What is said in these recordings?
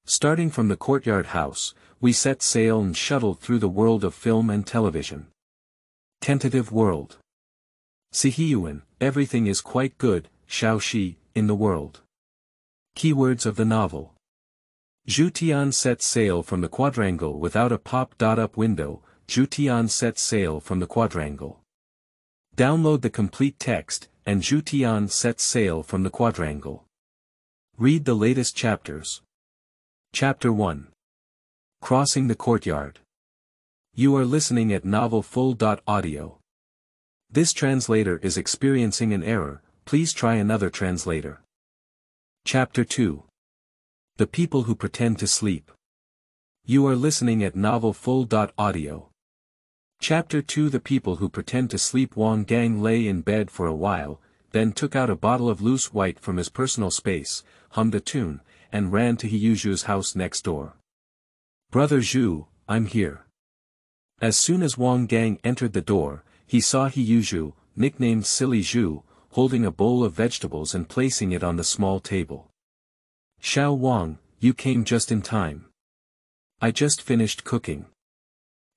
Starting from the Courtyard house, we set sail and shuttle through the world of film and television. Tentative World. Siheyuan, everything is quite good, Xiaoshe, in the world. Keywords of the novel. Zhu Tian set sail from the quadrangle without a pop-up window. Zhu Tian set sail from the quadrangle. Download the complete text, and Zhu Tian set sail from the quadrangle. Read the latest chapters. Chapter 1. Crossing the Courtyard. You are listening at novelfull.audio. This translator is experiencing an error, please try another translator. Chapter 2. The People Who Pretend to Sleep. You are listening at novelfull.audio. Chapter 2. The People Who Pretend to Sleep. Wang Gang lay in bed for a while, then took out a bottle of loose white from his personal space, hummed a tune, and ran to Heyuju's house next door. Brother Zhu, I'm here. As soon as Wang Gang entered the door, he saw Heyuju, nicknamed Silly Zhu, holding a bowl of vegetables and placing it on the small table. Xiao Wang, you came just in time. I just finished cooking.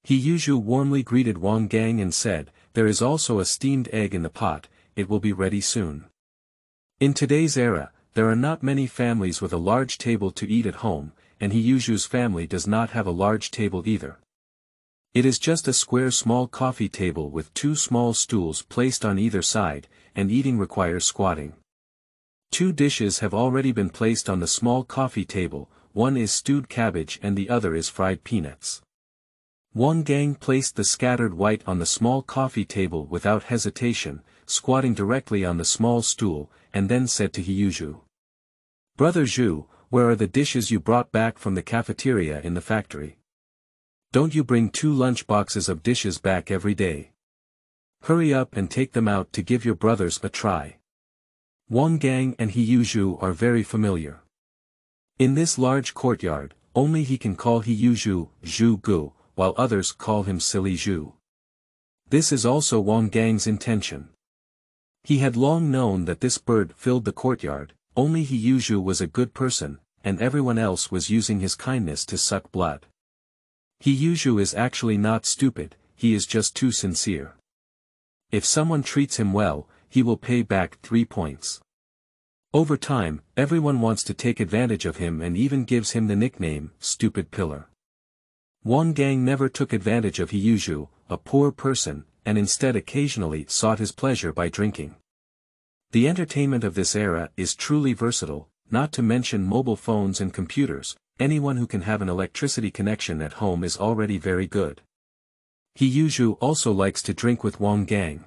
Heyuju warmly greeted Wang Gang and said, there is also a steamed egg in the pot, it will be ready soon. In today's era, there are not many families with a large table to eat at home, and Heyuju's family does not have a large table either. It is just a square small coffee table with two small stools placed on either side, and eating requires squatting. Two dishes have already been placed on the small coffee table, one is stewed cabbage and the other is fried peanuts. Wang Gang placed the scattered white on the small coffee table without hesitation, squatting directly on the small stool, and then said to Heyuju. Brother Zhu, where are the dishes you brought back from the cafeteria in the factory? Don't you bring 2 lunch boxes of dishes back every day? Hurry up and take them out to give your brothers a try. Wang Gang and Heyuju are very familiar. In this large courtyard, only he can call Heyuju Zhu Gu, while others call him Silly Zhu. This is also Wang Gang's intention. He had long known that this bird filled the courtyard, only Heyuju was a good person, and everyone else was using his kindness to suck blood. Heyuju is actually not stupid, he is just too sincere. If someone treats him well, he will pay back 3 points. Over time, everyone wants to take advantage of him and even gives him the nickname, Stupid Pillar. Wang Gang never took advantage of Heyuju, a poor person, and instead occasionally sought his pleasure by drinking. The entertainment of this era is truly versatile, not to mention mobile phones and computers, anyone who can have an electricity connection at home is already very good. Heyuju also likes to drink with Wang Gang.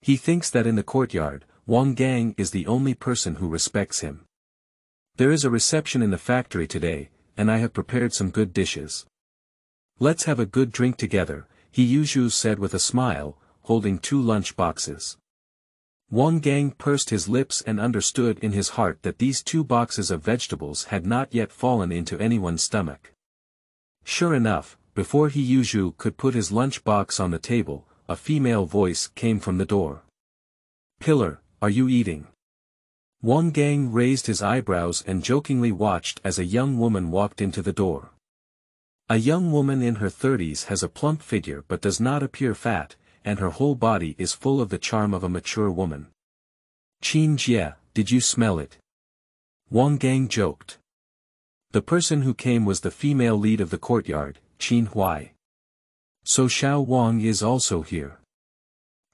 He thinks that in the courtyard, Wang Gang is the only person who respects him. There is a reception in the factory today, and I have prepared some good dishes. Let's have a good drink together, Heyuju said with a smile, holding 2 lunch boxes. Wang Gang pursed his lips and understood in his heart that these 2 boxes of vegetables had not yet fallen into anyone's stomach. Sure enough, before Heyuju could put his lunch box on the table, a female voice came from the door. Pillar, are you eating? Wang Gang raised his eyebrows and jokingly watched as a young woman walked into the door. A young woman in her 30s has a plump figure but does not appear fat, and her whole body is full of the charm of a mature woman. Qin Jie, did you smell it? Wang Gang joked. The person who came was the female lead of the courtyard, Qin Huai. So Xiao Wang is also here.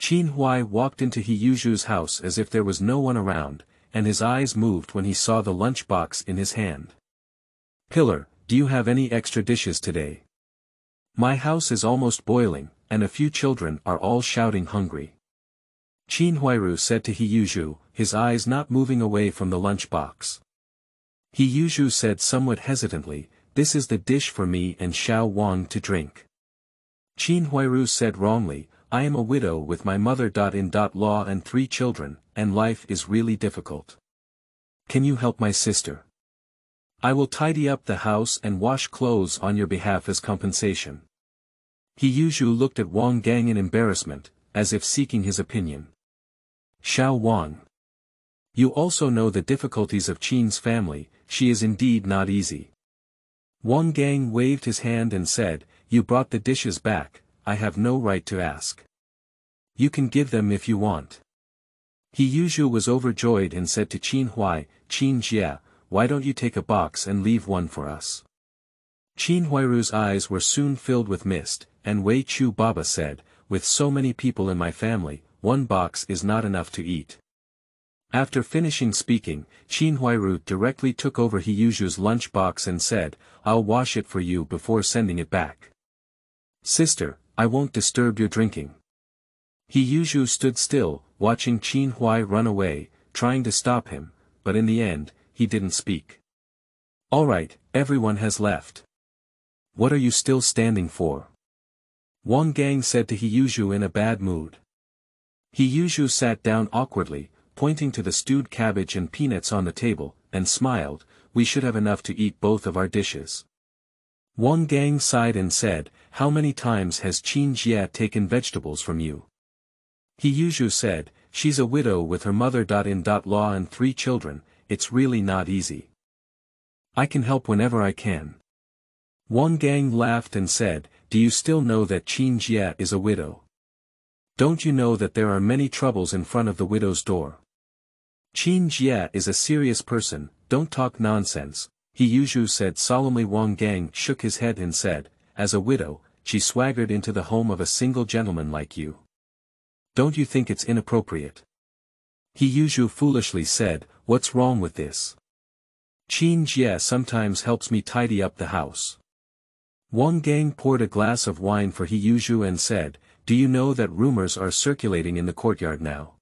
Qin Huai walked into Heyuju's house as if there was no one around, and his eyes moved when he saw the lunchbox in his hand. Pillar, do you have any extra dishes today? My house is almost boiling, and a few children are all shouting hungry. Qin Huairu said to Heyuju, his eyes not moving away from the lunchbox. Heyuju said somewhat hesitantly, this is the dish for me and Xiao Wang to drink. Qin Huairu said wrongly, I am a widow with my mother-in-law and 3 children, and life is really difficult. Can you help my sister? I will tidy up the house and wash clothes on your behalf as compensation. Heyuju looked at Wang Gang in embarrassment, as if seeking his opinion. Xiao Wang. You also know the difficulties of Qin's family, she is indeed not easy. Wang Gang waved his hand and said, "You brought the dishes back, I have no right to ask. You can give them if you want." He Yuzhu was overjoyed and said to Qin Huai, "Qin Jie, why don't you take a box and leave one for us?" Qin Huairu's eyes were soon filled with mist, and Wei Chu Baba said, "With so many people in my family, one box is not enough to eat." After finishing speaking, Qin Huairu directly took over He Yuzhu's lunch box and said, "I'll wash it for you before sending it back." "Sister, I won't disturb your drinking." He Yuzhu stood still, watching Qin Huai run away, trying to stop him, but in the end, he didn't speak. "All right, everyone has left. What are you still standing for?" Wang Gang said to He Yuzhu in a bad mood. He Yuzhu sat down awkwardly, pointing to the stewed cabbage and peanuts on the table, and smiled, "We should have enough to eat both of our dishes." Wang Gang sighed and said, "How many times has Qin Jie taken vegetables from you?" He Yuzhu said, "She's a widow with her mother-in-law and 3 children, it's really not easy. I can help whenever I can." Wang Gang laughed and said, "Do you still know that Qin Jie is a widow? Don't you know that there are many troubles in front of the widow's door? Qin Jie is a serious person, don't talk nonsense," He Yuzhu said solemnly. Wang Gang shook his head and said, "As a widow, she swaggered into the home of a single gentleman like you. Don't you think it's inappropriate?" He Yuzhu foolishly said, "What's wrong with this? Qin Jie sometimes helps me tidy up the house." Wang Gang poured a glass of wine for He Yuzhu and said, "Do you know that rumors are circulating in the courtyard now?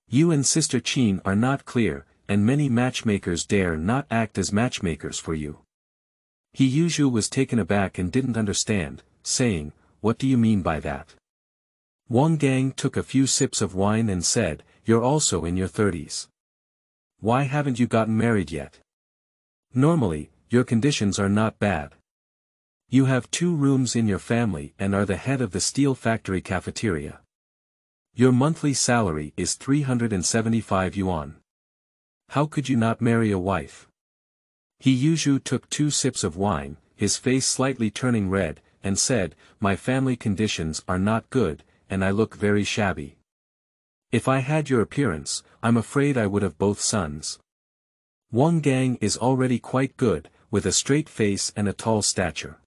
You and Sister Qin are not clear, and many matchmakers dare not act as matchmakers for you." He Yuzhu was taken aback and didn't understand, saying, "What do you mean by that?" Wang Gang took a few sips of wine and said, "You're also in your 30s. Why haven't you gotten married yet? Normally, your conditions are not bad. You have 2 rooms in your family and are the head of the steel factory cafeteria. Your monthly salary is 375 yuan. How could you not marry a wife?" He Yuzhu took 2 sips of wine, his face slightly turning red, and said, "My family conditions are not good, and I look very shabby. If I had your appearance, I'm afraid I would have both sons." Wang Gang is already quite good, with a straight face and a tall stature.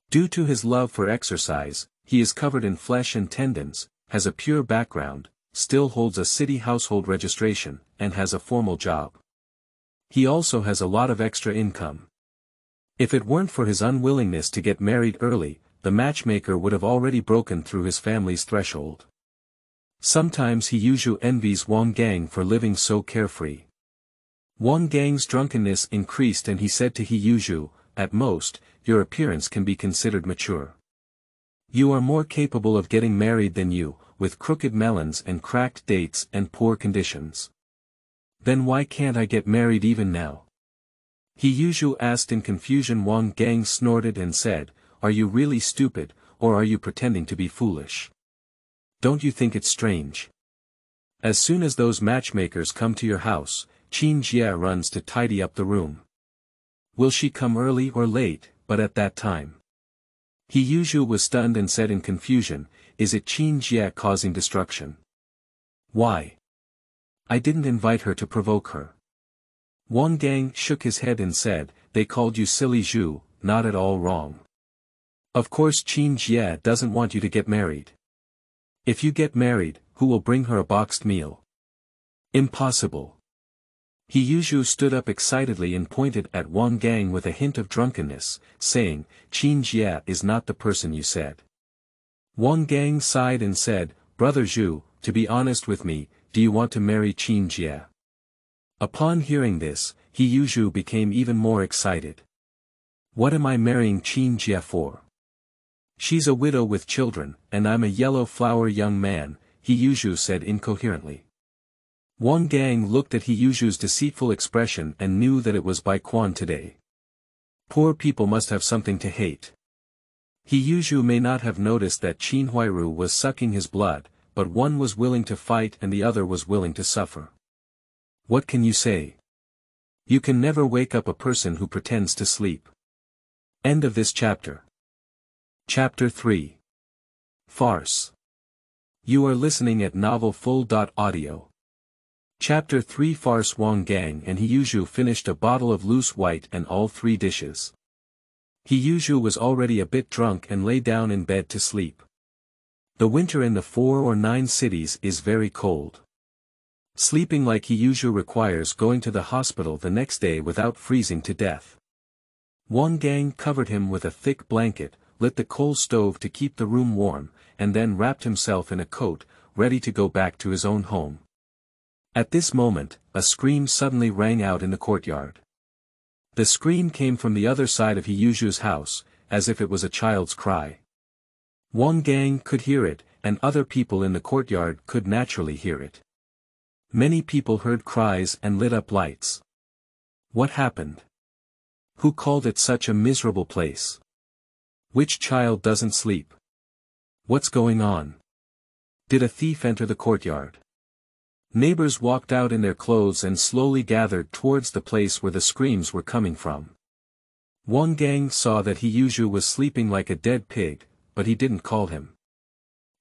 Due to his love for exercise, he is covered in flesh and tendons, has a pure background, still holds a city household registration, and has a formal job. He also has a lot of extra income. If it weren't for his unwillingness to get married early, the matchmaker would have already broken through his family's threshold. Sometimes He Yuzhu envies Wang Gang for living so carefree. Wang Gang's drunkenness increased and he said to He Yuzhu, "At most, your appearance can be considered mature. You are more capable of getting married than you, with crooked melons and cracked dates and poor conditions. Then why can't I get married even now?" He Yuzhu asked in confusion. Wang Gang snorted and said, "Are you really stupid, or are you pretending to be foolish? Don't you think it's strange? As soon as those matchmakers come to your house, Qin Jie runs to tidy up the room. Will she come early or late, but at that time?" He Yuzhu was stunned and said in confusion, "Is it Qin Jie causing destruction? Why? I didn't invite her to provoke her." Wang Gang shook his head and said, "They called you silly Zhu, not at all wrong. Of course Qin Jie doesn't want you to get married. If you get married, who will bring her a boxed meal? Impossible." He Yuzhu stood up excitedly and pointed at Wang Gang with a hint of drunkenness, saying, "Qin Jie is not the person you said." Wang Gang sighed and said, "Brother Zhu, to be honest with me, do you want to marry Qin Jie?" Upon hearing this, He Yuzhu became even more excited. "What am I marrying Qin Jie for? She's a widow with children, and I'm a yellow flower young man," He Yuzhu said incoherently. Wang Gang looked at He Yuzhu's deceitful expression and knew that it was by Quan today. Poor people must have something to hate. He Yuzhu may not have noticed that Qin Huairu was sucking his blood, but one was willing to fight and the other was willing to suffer. What can you say? You can never wake up a person who pretends to sleep. End of this chapter. Chapter 3. Farce. You are listening at novelfull.audio. Chapter 3. Farce. Wang Gang and Xiaoshe finished a bottle of loose white and all 3 dishes. Xiaoshe was already a bit drunk and lay down in bed to sleep. The winter in the 4 or 9 cities is very cold. Sleeping like Xiaoshe requires going to the hospital the next day without freezing to death. Wang Gang covered him with a thick blanket, lit the coal stove to keep the room warm, and then wrapped himself in a coat, ready to go back to his own home. At this moment, a scream suddenly rang out in the courtyard. The scream came from the other side of Xiaoshe's house, as if it was a child's cry. Wang Gang could hear it, and other people in the courtyard could naturally hear it. Many people heard cries and lit up lights. What happened? Who called it such a miserable place? Which child doesn't sleep? What's going on? Did a thief enter the courtyard? Neighbors walked out in their clothes and slowly gathered towards the place where the screams were coming from. Wang Gang saw that Xiaoshe was sleeping like a dead pig, but he didn't call him.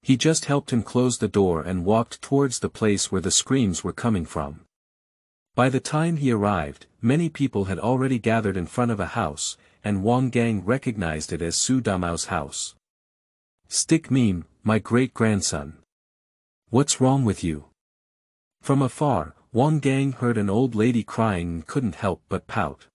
He just helped him close the door and walked towards the place where the screams were coming from. By the time he arrived, many people had already gathered in front of a house, and Wang Gang recognized it as Su Damao's house. Stick meme, my great-grandson. What's wrong with you? From afar, Wang Gang heard an old lady crying and couldn't help but pout.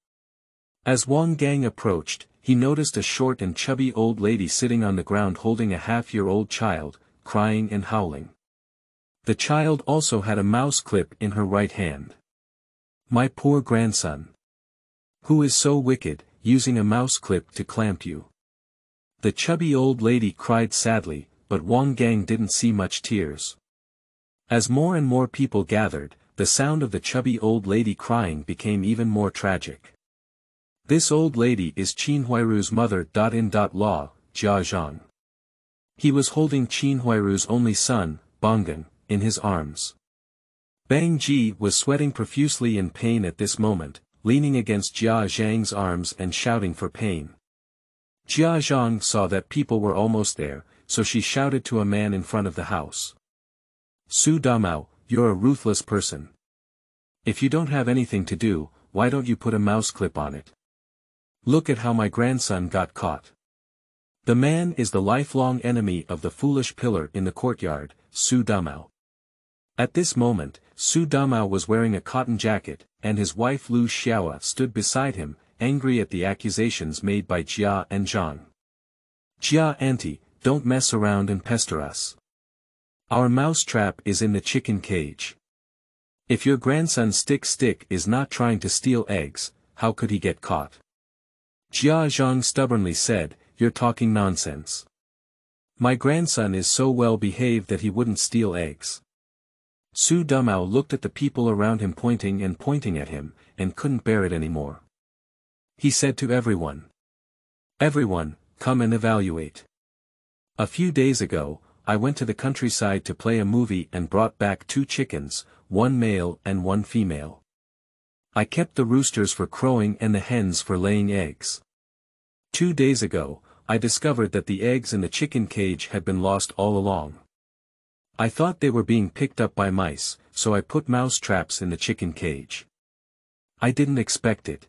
As Wang Gang approached, he noticed a short and chubby old lady sitting on the ground holding a half-year-old child, crying and howling. The child also had a mouse clip in her right hand. My poor grandson. Who is so wicked, using a mouse clip to clamp you? The chubby old lady cried sadly, but Wang Gang didn't see much tears. As more and more people gathered, the sound of the chubby old lady crying became even more tragic. This old lady is Qin Huairu's mother. Law, Zhang. He was holding Qin Huairu's only son, Bongan, in his arms. Bang Ji was sweating profusely in pain at this moment, leaning against Zhang's arms and shouting for pain. Zhang saw that people were almost there, so she shouted to a man in front of the house. Su Damao, you're a ruthless person. If you don't have anything to do, why don't you put a mouse clip on it? Look at how my grandson got caught. The man is the lifelong enemy of the foolish pillar in the courtyard, Su Damao. At this moment, Su Damao was wearing a cotton jacket, and his wife Lu Xiaoa stood beside him, angry at the accusations made by Jia and Zhang. Jia auntie, don't mess around and pester us. Our mouse trap is in the chicken cage. If your grandson Stick is not trying to steal eggs, how could he get caught? Jia Zhang stubbornly said, you're talking nonsense. My grandson is so well behaved that he wouldn't steal eggs. Su Damao looked at the people around him pointing at him, and couldn't bear it anymore. He said to everyone. Everyone, come and evaluate. A few days ago, I went to the countryside to play a movie and brought back 2 chickens, 1 male and 1 female. I kept the roosters for crowing and the hens for laying eggs. 2 days ago, I discovered that the eggs in the chicken cage had been lost all along. I thought they were being picked up by mice, so I put mouse traps in the chicken cage. I didn't expect it.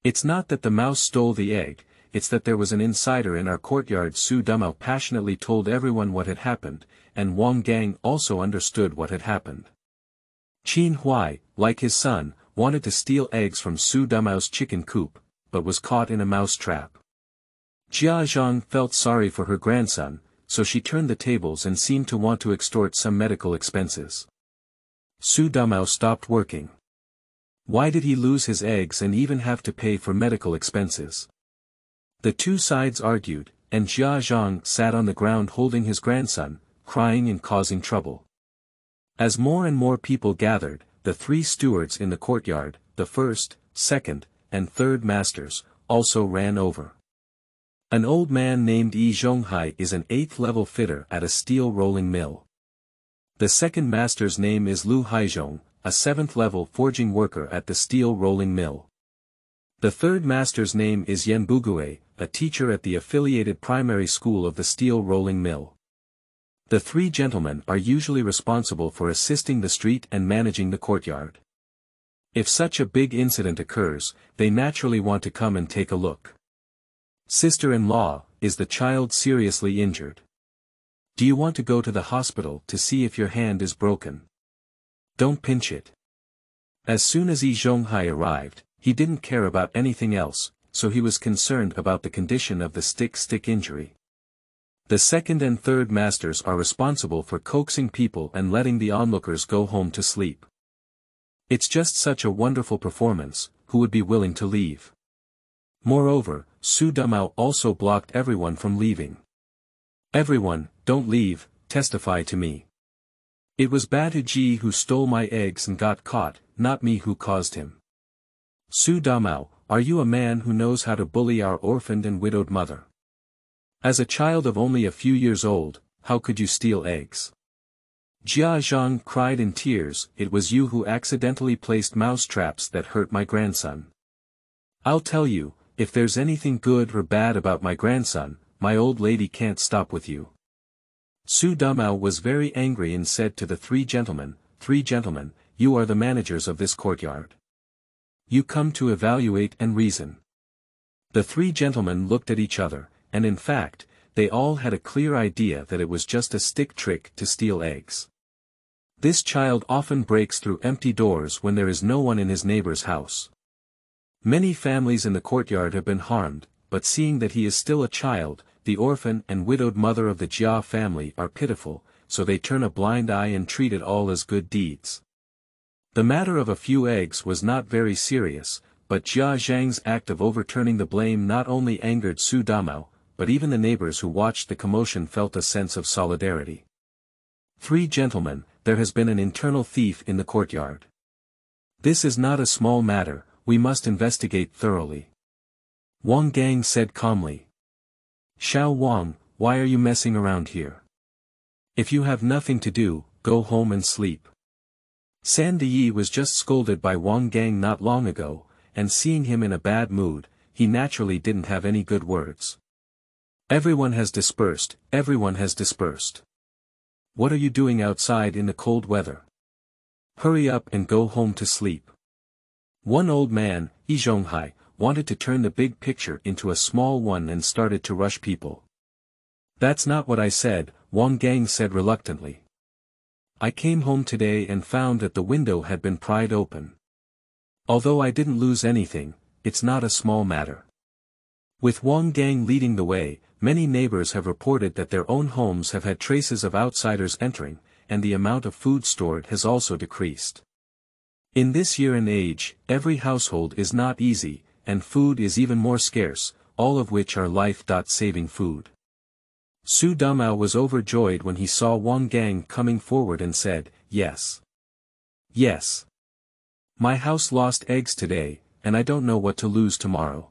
It's not that the mouse stole the egg, it's that there was an insider in our courtyard. Su Damao passionately told everyone what had happened, and Wang Gang also understood what had happened. Qin Huai, like his son, wanted to steal eggs from Su Damao's chicken coop, but was caught in a mouse trap. Jia Zhang felt sorry for her grandson, so she turned the tables and seemed to want to extort some medical expenses. Su Damao stopped working. Why did he lose his eggs and even have to pay for medical expenses? The two sides argued, and Jia Zhang sat on the ground holding his grandson, crying and causing trouble. As more and more people gathered, the 3 stewards in the courtyard, the first, second, and third masters, also ran over. An old man named Yi Zhonghai is an 8th-level fitter at a steel rolling mill. The second master's name is Lu Haizhong, a 7th-level forging worker at the steel rolling mill. The third master's name is Yen Bugue, a teacher at the affiliated primary school of the steel rolling mill. The three gentlemen are usually responsible for assisting the street and managing the courtyard. If such a big incident occurs, they naturally want to come and take a look. Sister-in-law, is the child seriously injured? Do you want to go to the hospital to see if your hand is broken? Don't pinch it. As soon as Yi Zhonghai arrived, he didn't care about anything else, so he was concerned about the condition of the stick injury. The second and third masters are responsible for coaxing people and letting the onlookers go home to sleep. It's just such a wonderful performance, who would be willing to leave? Moreover, Su Dumao also blocked everyone from leaving. Everyone, don't leave, testify to me. It was Batu Ji who stole my eggs and got caught, not me who caused him. Su Dumao, are you a man who knows how to bully our orphaned and widowed mother? As a child of only a few years old, how could you steal eggs? Zhang cried in tears, it was you who accidentally placed mouse traps that hurt my grandson. I'll tell you, if there's anything good or bad about my grandson, my old lady can't stop with you. Su Dumao was very angry and said to the three gentlemen, you are the managers of this courtyard. You come to evaluate and reason. The three gentlemen looked at each other, and in fact, they all had a clear idea that it was just a stick trick to steal eggs. This child often breaks through empty doors when there is no one in his neighbor's house. Many families in the courtyard have been harmed, but seeing that he is still a child, the orphan and widowed mother of the Jia family are pitiful, so they turn a blind eye and treat it all as good deeds. The matter of a few eggs was not very serious, but Jia Zhang's act of overturning the blame not only angered Su Dumao, but even the neighbors who watched the commotion felt a sense of solidarity. Three gentlemen, there has been an internal thief in the courtyard. This is not a small matter, we must investigate thoroughly. Wang Gang said calmly. Xiao Wang, why are you messing around here? If you have nothing to do, go home and sleep. San Diyi was just scolded by Wang Gang not long ago, and seeing him in a bad mood, he naturally didn't have any good words. Everyone has dispersed, everyone has dispersed. What are you doing outside in the cold weather? Hurry up and go home to sleep. One old man, Yi Zhonghai, wanted to turn the big picture into a small one and started to rush people. That's not what I said, Wang Gang said reluctantly. I came home today and found that the window had been pried open. Although I didn't lose anything, it's not a small matter. With Wang Gang leading the way, many neighbors have reported that their own homes have had traces of outsiders entering, and the amount of food stored has also decreased. In this year and age, every household is not easy, and food is even more scarce, all of which are life-saving food. Su Dumao was overjoyed when he saw Wang Gang coming forward and said, yes. Yes. My house lost eggs today, and I don't know what to lose tomorrow.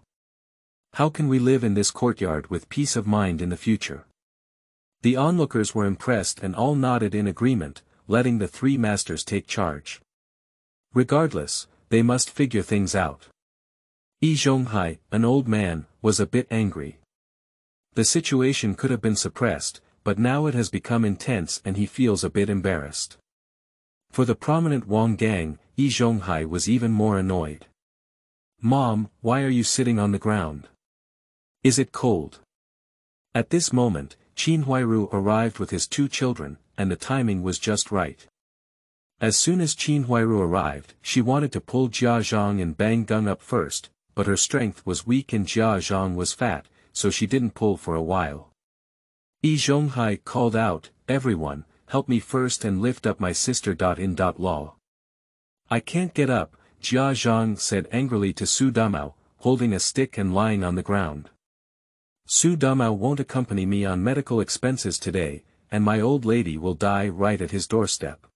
How can we live in this courtyard with peace of mind in the future? The onlookers were impressed and all nodded in agreement, letting the three masters take charge. Regardless, they must figure things out. Yi Zhonghai, an old man, was a bit angry. The situation could have been suppressed, but now it has become intense and he feels a bit embarrassed. For the prominent Wang Gang, Yi Zhonghai was even more annoyed. Mom, why are you sitting on the ground? Is it cold? At this moment, Qin Huairu arrived with his two children, and the timing was just right. As soon as Qin Huairu arrived, she wanted to pull Jia Zhang and Bang Gung up first, but her strength was weak and Jia Zhang was fat, so she didn't pull for a while. Yi Zhonghai called out, everyone, help me first and lift up my sister. Law. I can't get up, Jia Zhang said angrily to Su Dumao, holding a stick and lying on the ground. Su Dumao won't accompany me on medical expenses today, and my old lady will die right at his doorstep.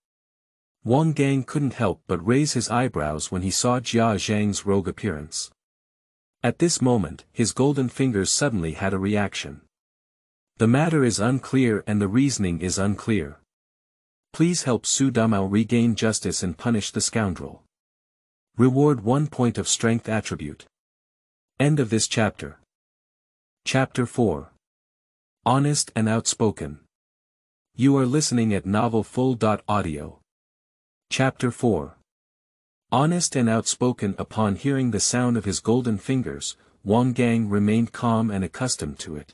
Wang Gang couldn't help but raise his eyebrows when he saw Jia Zhang's rogue appearance. At this moment, his golden fingers suddenly had a reaction. The matter is unclear and the reasoning is unclear. Please help Su Dumao regain justice and punish the scoundrel. Reward 1 point of strength attribute. End of this chapter. Chapter 4. Honest and Outspoken. You are listening at novelfull.audio. Chapter 4. Honest and outspoken. Upon hearing the sound of his golden fingers, Wang Gang remained calm and accustomed to it.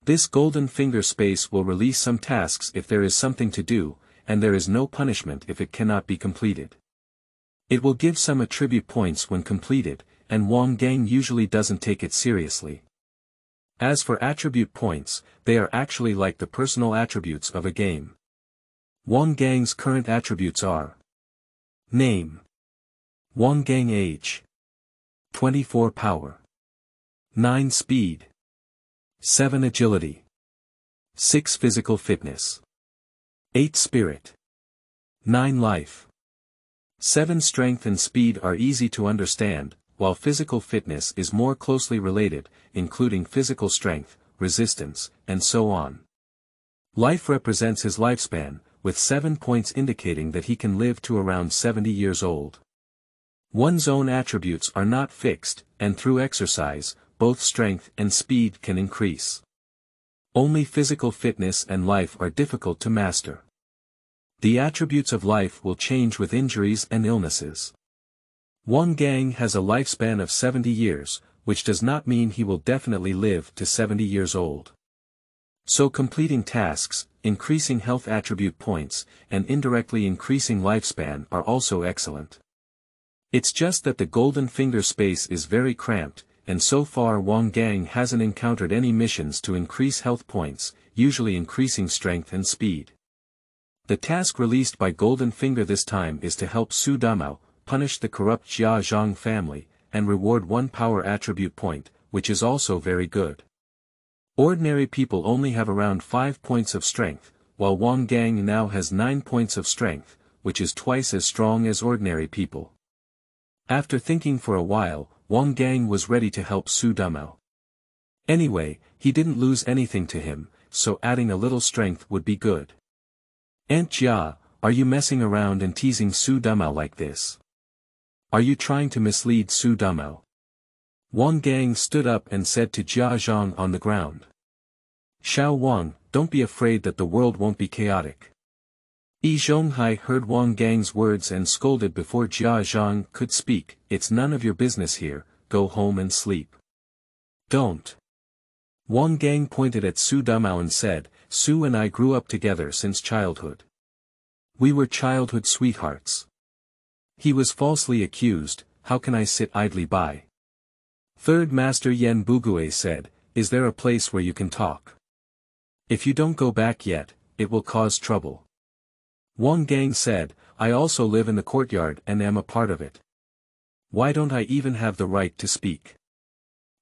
This golden finger space will release some tasks if there is something to do, and there is no punishment if it cannot be completed. It will give some attribute points when completed, and Wang Gang usually doesn't take it seriously. As for attribute points, they are actually like the personal attributes of a game. Wang Gang's current attributes are: Name. Wang Gang age. 24 power. 9 speed. 7 agility. 6 physical fitness. 8 spirit. 9 life. 7 strength and speed are easy to understand, while physical fitness is more closely related, including physical strength, resistance, and so on. Life represents his lifespan, with 7 points indicating that he can live to around 70 years old. One's own attributes are not fixed, and through exercise, both strength and speed can increase. Only physical fitness and life are difficult to master. The attributes of life will change with injuries and illnesses. Wang Gang has a lifespan of 70 years, which does not mean he will definitely live to 70 years old. So completing tasks, increasing health attribute points, and indirectly increasing lifespan are also excellent. It's just that the golden finger space is very cramped, and so far Wang Gang hasn't encountered any missions to increase health points, usually increasing strength and speed. The task released by Golden Finger this time is to help Su Damao, punish the corrupt Zhang family, and reward 1 power attribute point, which is also very good. Ordinary people only have around 5 points of strength, while Wang Gang now has 9 points of strength, which is twice as strong as ordinary people. After thinking for a while, Wang Gang was ready to help Su Damao. Anyway, he didn't lose anything to him, so adding a little strength would be good. Aunt Jia, are you messing around and teasing Su Damao like this? Are you trying to mislead Su Damao? Wang Gang stood up and said to Zhang on the ground. Xiao Wang, don't be afraid that the world won't be chaotic. Yi Zhonghai heard Wang Gang's words and scolded before Zhang could speak. It's none of your business here, go home and sleep. Don't. Wang Gang pointed at Su Damao and said, Su and I grew up together since childhood. We were childhood sweethearts. He was falsely accused, how can I sit idly by? Third Master Yen Bugue said, is there a place where you can talk? If you don't go back yet, it will cause trouble. Wang Gang said, I also live in the courtyard and am a part of it. Why don't I even have the right to speak?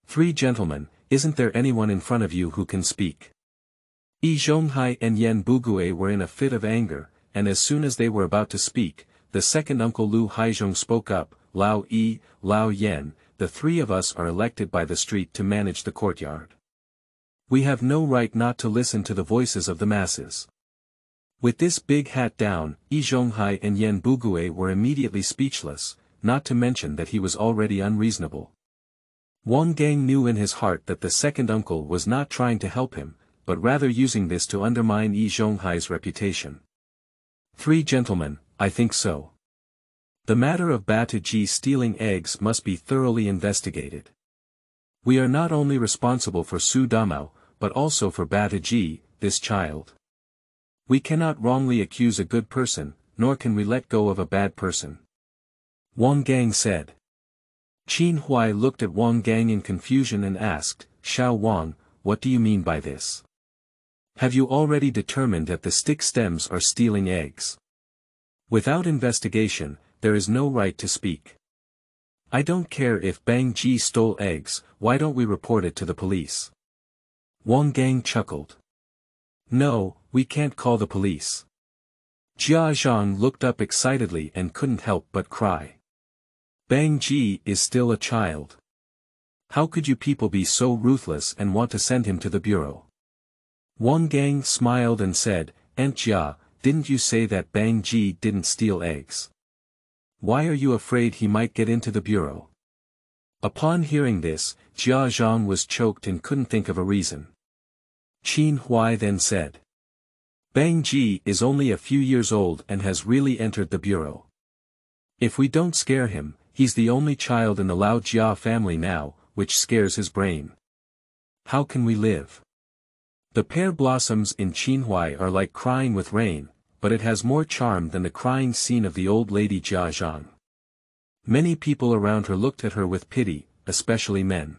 3 gentlemen, isn't there anyone in front of you who can speak? Yi Zhonghai and Yen Bugue were in a fit of anger, and as soon as they were about to speak, the second uncle Lu Haizhong spoke up, Lao Yi, Lao Yen, the 3 of us are elected by the street to manage the courtyard. We have no right not to listen to the voices of the masses. With this big hat down, Yi Zhonghai and Yen Bugue were immediately speechless, not to mention that he was already unreasonable. Wang Gang knew in his heart that the second uncle was not trying to help him, but rather using this to undermine Yi Zhonghai's reputation. 3 gentlemen, I think so. The matter of Bataji stealing eggs must be thoroughly investigated. We are not only responsible for Su Damao, but also for Bataji, this child. We cannot wrongly accuse a good person, nor can we let go of a bad person. Wang Gang said. Qin Huai looked at Wang Gang in confusion and asked, Xiao Wang, what do you mean by this? Have you already determined that the stick stems are stealing eggs? Without investigation, there is no right to speak. I don't care if Bang Ji stole eggs, why don't we report it to the police? Wang Gang chuckled. No, we can't call the police. Jia Zhang looked up excitedly and couldn't help but cry. Bang Ji is still a child. How could you people be so ruthless and want to send him to the bureau? Wang Gang smiled and said, Aunt Jia, didn't you say that Bang Ji didn't steal eggs? Why are you afraid he might get into the bureau? Upon hearing this, Zhang was choked and couldn't think of a reason. Qin Huai then said. Bang Ji is only a few years old and has really entered the bureau. If we don't scare him, he's the only child in the Lao Jia family now, which scares his brain. How can we live? The pear blossoms in Qinhuai are like crying with rain, but it has more charm than the crying scene of the old lady Zhang. Many people around her looked at her with pity, especially men.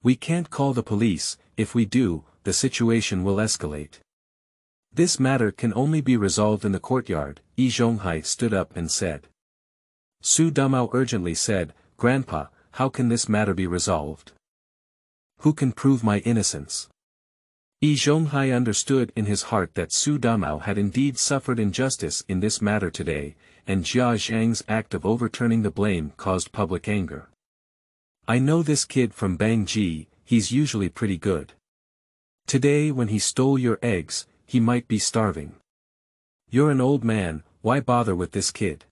We can't call the police, if we do, the situation will escalate. This matter can only be resolved in the courtyard. Yi Zhonghai stood up and said. Su Dumao urgently said, Grandpa, how can this matter be resolved? Who can prove my innocence? Yi Zhonghai understood in his heart that Su Dumao had indeed suffered injustice in this matter today, and Jia Zhang's act of overturning the blame caused public anger. I know this kid from Bangji, he's usually pretty good. Today when he stole your eggs, he might be starving. You're an old man, why bother with this kid?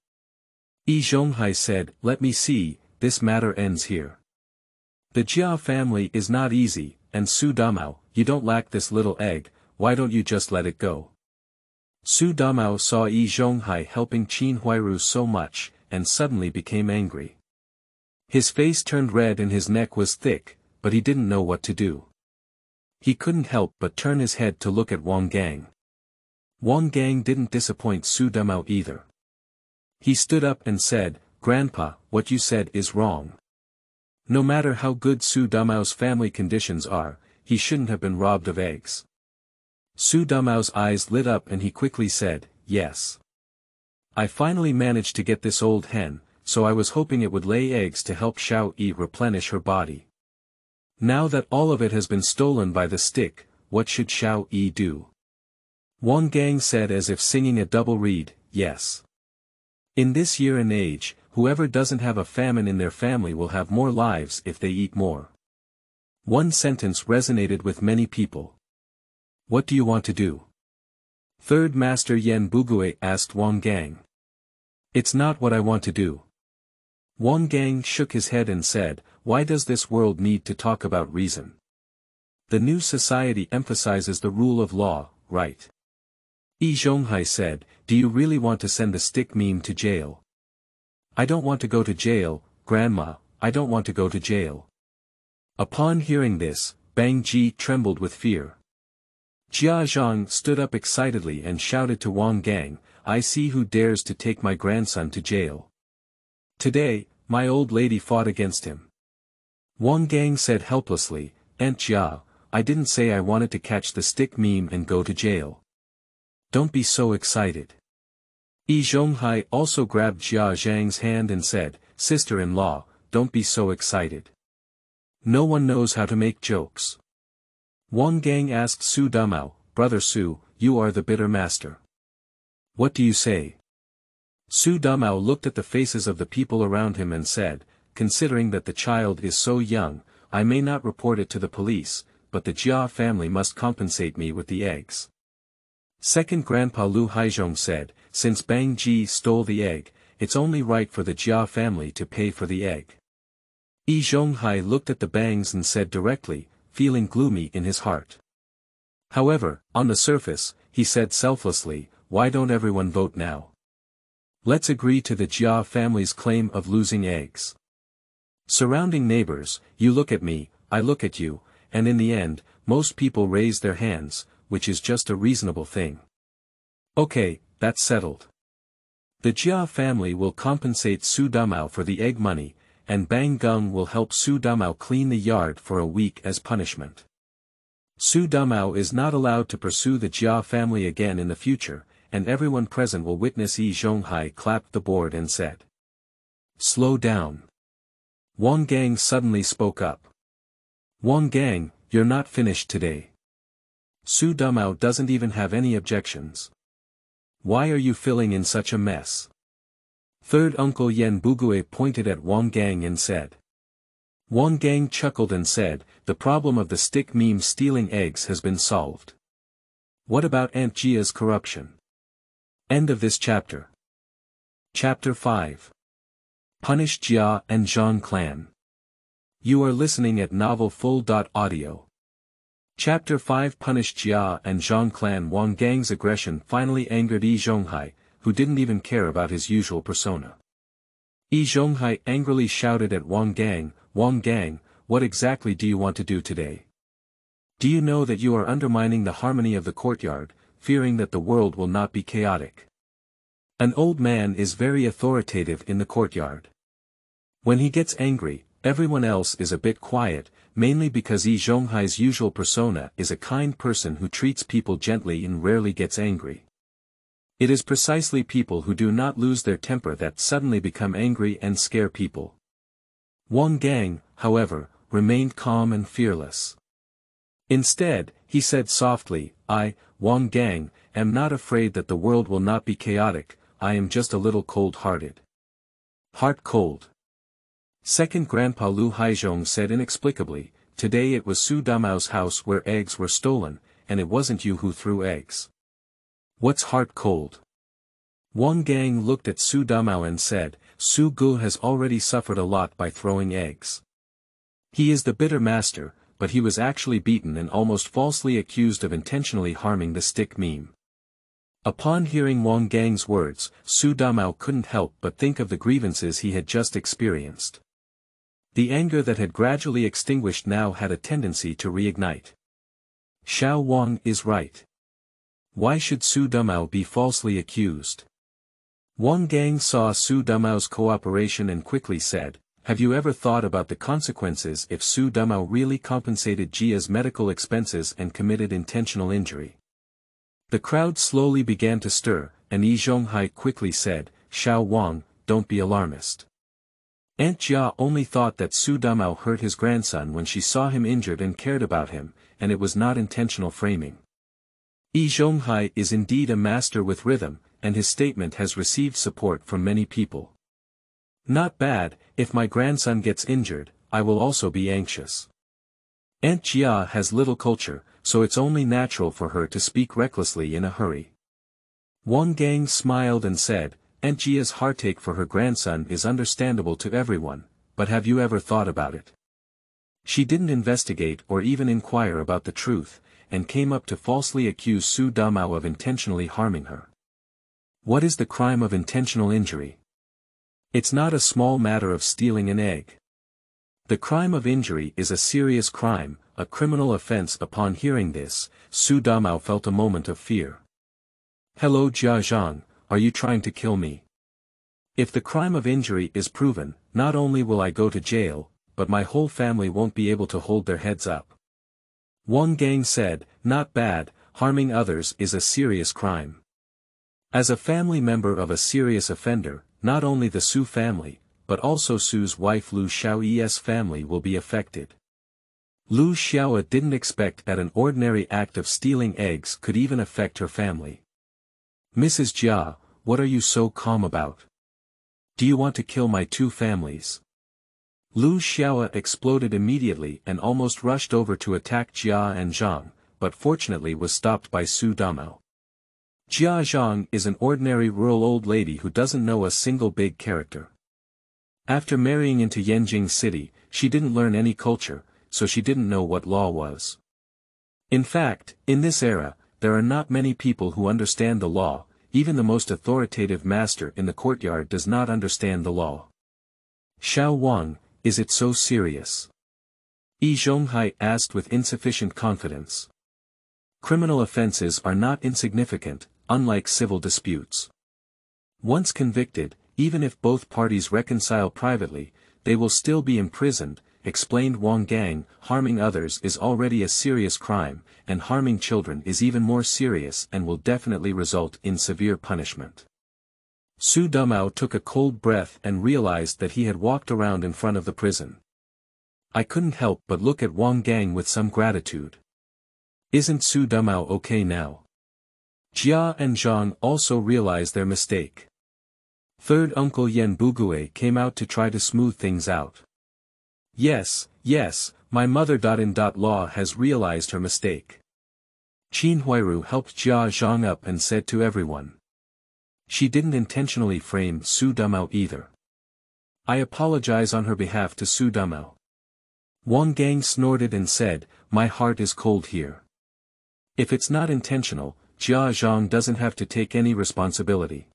Yi Zhonghai said, let me see, this matter ends here. The Jia family is not easy, and Su Dumao, you don't lack this little egg, why don't you just let it go? Su Dumao saw Yi Zhonghai helping Qin Huairu so much, and suddenly became angry. His face turned red and his neck was thick, but he didn't know what to do. He couldn't help but turn his head to look at Wang Gang. Wang Gang didn't disappoint Su Dumao either. He stood up and said, Grandpa, what you said is wrong. No matter how good Su Dumao's family conditions are, he shouldn't have been robbed of eggs. Su Dumao's eyes lit up and he quickly said, yes. I finally managed to get this old hen, so I was hoping it would lay eggs to help Xiao Yi replenish her body. Now that all of it has been stolen by the stick, what should Xiao Yi do? Wang Gang said as if singing a double reed, yes. In this year and age, whoever doesn't have a famine in their family will have more lives if they eat more. One sentence resonated with many people. What do you want to do? Third Master Yen Bugui asked Wang Gang. It's not what I want to do. Wang Gang shook his head and said, why does this world need to talk about reason? The new society emphasizes the rule of law, right? Yi Zhonghai said, do you really want to send the stick meme to jail? I don't want to go to jail, Grandma, I don't want to go to jail. Upon hearing this, Bang Ji trembled with fear. Jia Zhang stood up excitedly and shouted to Wang Gang, I see who dares to take my grandson to jail. Today, my old lady fought against him. Wang Gang said helplessly, Aunt Jia, I didn't say I wanted to catch the stick meme and go to jail. Don't be so excited. Yi Zhonghai also grabbed Jia Zhang's hand and said, Sister-in-law, don't be so excited. No one knows how to make jokes. Wang Gang asked Su Dumao, Brother Su, you are the bitter master. What do you say? Su Dumao looked at the faces of the people around him and said, considering that the child is so young, I may not report it to the police, but the Jia family must compensate me with the eggs. Second Grandpa Lu Haizhong said, since Bang Ji stole the egg, it's only right for the Jia family to pay for the egg. Yi Zhonghai looked at the Bangs and said directly, feeling gloomy in his heart. However, on the surface, he said selflessly, why don't everyone vote now? Let's agree to the Jia family's claim of losing eggs. Surrounding neighbors, you look at me, I look at you, and in the end, most people raise their hands, which is just a reasonable thing. Okay, that's settled. The Jia family will compensate Su Dumao for the egg money, and Bang Gung will help Su Dumao clean the yard for a week as punishment. Su Dumao is not allowed to pursue the Jia family again in the future, and everyone present will witness. Yi Zhonghai clapped the board and said. Slow down. Wang Gang suddenly spoke up. Wang Gang, you're not finished today. Su Dumao doesn't even have any objections. Why are you filling in such a mess? Third Uncle Yen Bugui pointed at Wang Gang and said. Wang Gang chuckled and said, the problem of the stick meme stealing eggs has been solved. What about Aunt Jia's corruption? End of this chapter. Chapter 5. Punish Jia and Zhang clan. You are listening at Novel Full. Audio. Chapter 5 Punished Jia and Zhang clan. Wang Gang's aggression finally angered Yi Zhonghai, who didn't even care about his usual persona. Yi Zhonghai angrily shouted at Wang Gang, "Wang Gang, what exactly do you want to do today? Do you know that you are undermining the harmony of the courtyard, fearing that the world will not be chaotic? An old man is very authoritative in the courtyard. When he gets angry, everyone else is a bit quiet, mainly because Yi Zhonghai's usual persona is a kind person who treats people gently and rarely gets angry. It is precisely people who do not lose their temper that suddenly become angry and scare people." Wang Gang, however, remained calm and fearless. Instead, he said softly, "I, Wang Gang, am not afraid that the world will not be chaotic, I am just a little cold-hearted." Heart cold. Second Grandpa Lu Haizhong said inexplicably, "Today it was Su Damao's house where eggs were stolen, and it wasn't you who threw eggs. What's heart cold?" Wang Gang looked at Su Damao and said, "Su Gu has already suffered a lot by throwing eggs. He is the bitter master, but he was actually beaten and almost falsely accused of intentionally harming the stick meme." Upon hearing Wang Gang's words, Su Damao couldn't help but think of the grievances he had just experienced. The anger that had gradually extinguished now had a tendency to reignite. Xiao Wang is right. Why should Su Damao be falsely accused? Wang Gang saw Su Damao's cooperation and quickly said, "Have you ever thought about the consequences if Su Damao really compensated Jia's medical expenses and committed intentional injury?" The crowd slowly began to stir, and Yi Zhonghai quickly said, "Xiao Wang, don't be alarmist. Aunt Jia only thought that Su Damao hurt his grandson when she saw him injured and cared about him, and it was not intentional framing." Yi Zhonghai is indeed a master with rhythm, and his statement has received support from many people. "Not bad, if my grandson gets injured, I will also be anxious. Aunt Jia has little culture, so it's only natural for her to speak recklessly in a hurry." Wang Gang smiled and said, "Aunt Jia's heartache for her grandson is understandable to everyone, but have you ever thought about it? She didn't investigate or even inquire about the truth, and came up to falsely accuse Su Damao of intentionally harming her. What is the crime of intentional injury? It's not a small matter of stealing an egg. The crime of injury is a serious crime, a criminal offense." Upon hearing this, Su Damao felt a moment of fear. "Hello Jia Zhang, are you trying to kill me? If the crime of injury is proven, not only will I go to jail, but my whole family won't be able to hold their heads up." Wang Gang said, "Not bad, harming others is a serious crime. As a family member of a serious offender, not only the Su family, but also Su's wife Lu Xiao's family will be affected." Lu Xiao didn't expect that an ordinary act of stealing eggs could even affect her family. "Mrs. Jia, what are you so calm about? Do you want to kill my two families?" Lu Xiao exploded immediately and almost rushed over to attack Jia and Zhang, but fortunately was stopped by Su Damao. Jia Zhang is an ordinary rural old lady who doesn't know a single big character. After marrying into Yanjing City, she didn't learn any culture, so she didn't know what law was. In fact, in this era, there are not many people who understand the law, even the most authoritative master in the courtyard does not understand the law. "Xiao Wang, is it so serious?" Yi Zhonghai asked with insufficient confidence. Criminal offenses are not insignificant, unlike civil disputes. Once convicted, even if both parties reconcile privately, they will still be imprisoned, explained Wang Gang. "Harming others is already a serious crime, and harming children is even more serious and will definitely result in severe punishment." Su Damao took a cold breath and realized that he had walked around in front of the prison. I couldn't help but look at Wang Gang with some gratitude. Isn't Su Damao okay now? Jia and Zhang also realized their mistake. Third Uncle Yen Bugue came out to try to smooth things out. Yes, my mother-in-law has realized her mistake. Qin Huiru helped Jia Zhang up and said to everyone. She didn't intentionally frame Su Damao either. I apologize on her behalf to Su Damao. Wang Gang snorted and said, "My heart is cold here. If it's not intentional, Zhang doesn't have to take any responsibility.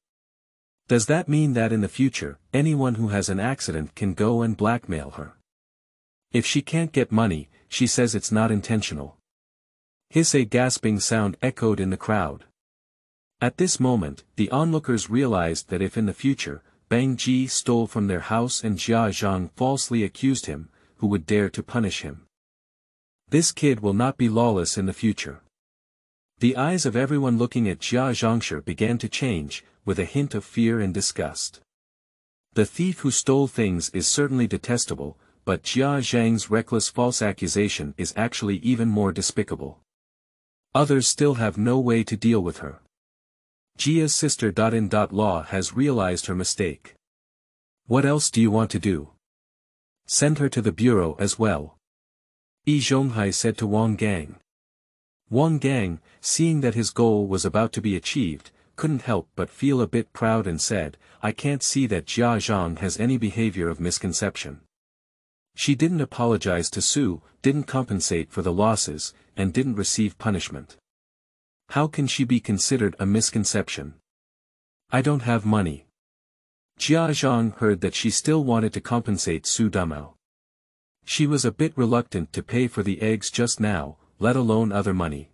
Does that mean that in the future, anyone who has an accident can go and blackmail her? If she can't get money, she says it's not intentional." A gasping sound echoed in the crowd. At this moment, the onlookers realized that if in the future, Bang Ji stole from their house and Zhang falsely accused him, who would dare to punish him? This kid will not be lawless in the future. The eyes of everyone looking at Zhang began to change, with a hint of fear and disgust. The thief who stole things is certainly detestable, but Zhang's reckless false accusation is actually even more despicable. Others still have no way to deal with her. Jia's sister.in.law has realized her mistake. What else do you want to do? Send her to the bureau as well. Yi Zhonghai said to Wang Gang. Wang Gang, seeing that his goal was about to be achieved, couldn't help but feel a bit proud and said, "I can't see that Zhang has any behavior of misconception. She didn't apologize to Su, didn't compensate for the losses, and didn't receive punishment. How can she be considered a misconception? I don't have money." Zhang heard that she still wanted to compensate Su Dumao. She was a bit reluctant to pay for the eggs just now, let alone other money.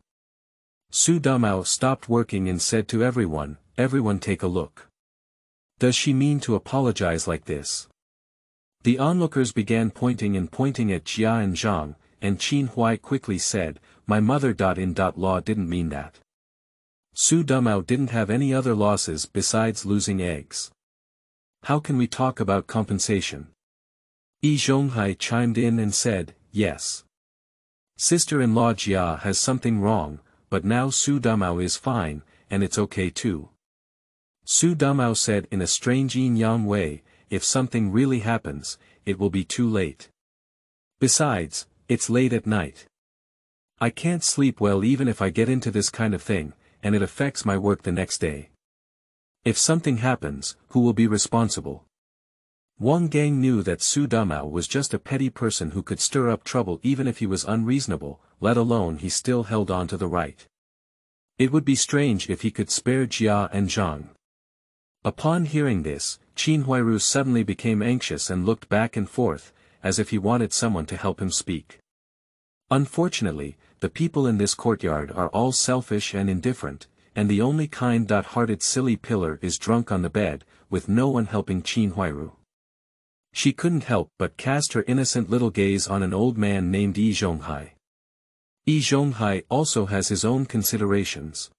Su Dumao stopped working and said to everyone, "Everyone take a look. Does she mean to apologize like this?" The onlookers began pointing at Jia and Zhang, and Qin Huai quickly said, "My mother.in.law didn't mean that. Su Dumao didn't have any other losses besides losing eggs. How can we talk about compensation?" Yi Zhonghai chimed in and said, "Yes. Sister-in-law Jia has something wrong, but now Su Dumao is fine, and it's okay too." Su Dumao said in a strange yin-yang way, "If something really happens, it will be too late. Besides, it's late at night. I can't sleep well even if I get into this kind of thing, and it affects my work the next day. If something happens, who will be responsible?" Wang Gang knew that Su Dumao was just a petty person who could stir up trouble even if he was unreasonable, let alone he still held on to the right. It would be strange if he could spare Jia and Zhang. Upon hearing this, Qin Huairu suddenly became anxious and looked back and forth, as if he wanted someone to help him speak. Unfortunately, the people in this courtyard are all selfish and indifferent, and the only kind-hearted silly pillar is drunk on the bed, with no one helping Qin Huairu. She couldn't help but cast her innocent little gaze on an old man named Yi Zhonghai. Yi Zhonghai also has his own considerations.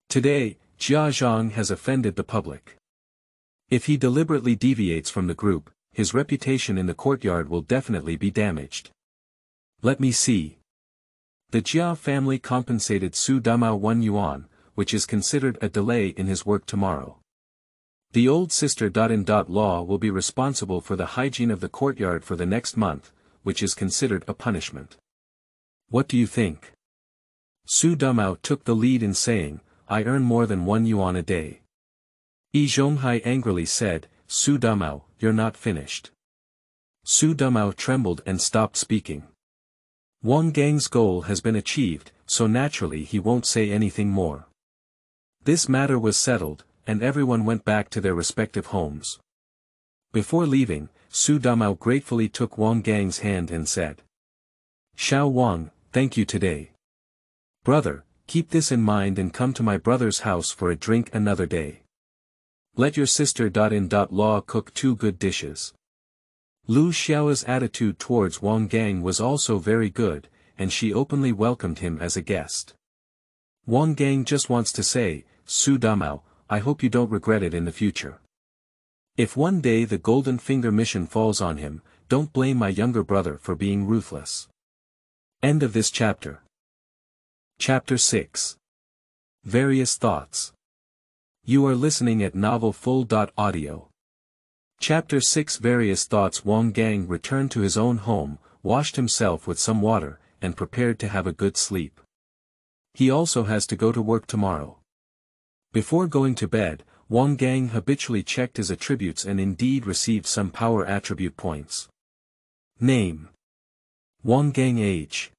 Today, Zhang has offended the public. If he deliberately deviates from the group, his reputation in the courtyard will definitely be damaged. Let me see. The Jia family compensated Su Dumao 1 yuan, which is considered a delay in his work tomorrow. The old sister.in.law will be responsible for the hygiene of the courtyard for the next month, which is considered a punishment. What do you think? Su Dumao took the lead in saying, "I earn more than 1 yuan a day." Yi Zhonghai angrily said, "Su Dumao, you're not finished." Su Dumao trembled and stopped speaking. Wang Gang's goal has been achieved, so naturally he won't say anything more. This matter was settled, and everyone went back to their respective homes. Before leaving, Su Dumao gratefully took Wang Gang's hand and said, "Xiao Wang, thank you today. Brother, keep this in mind and come to my brother's house for a drink another day. Let your sister.in.law cook 2 good dishes." Lu Xiao's attitude towards Wang Gang was also very good, and she openly welcomed him as a guest. Wang Gang just wants to say, "Su Dumao, I hope you don't regret it in the future. If one day the Golden Finger mission falls on him, don't blame my younger brother for being ruthless." End of this chapter. Chapter 6. Various Thoughts. You are listening at novelfull.audio. Chapter 6. Various Thoughts. Wang Gang returned to his own home, washed himself with some water, and prepared to have a good sleep. He also has to go to work tomorrow. Before going to bed, Wang Gang habitually checked his attributes and indeed received some power attribute points. Name. Wang Gang age.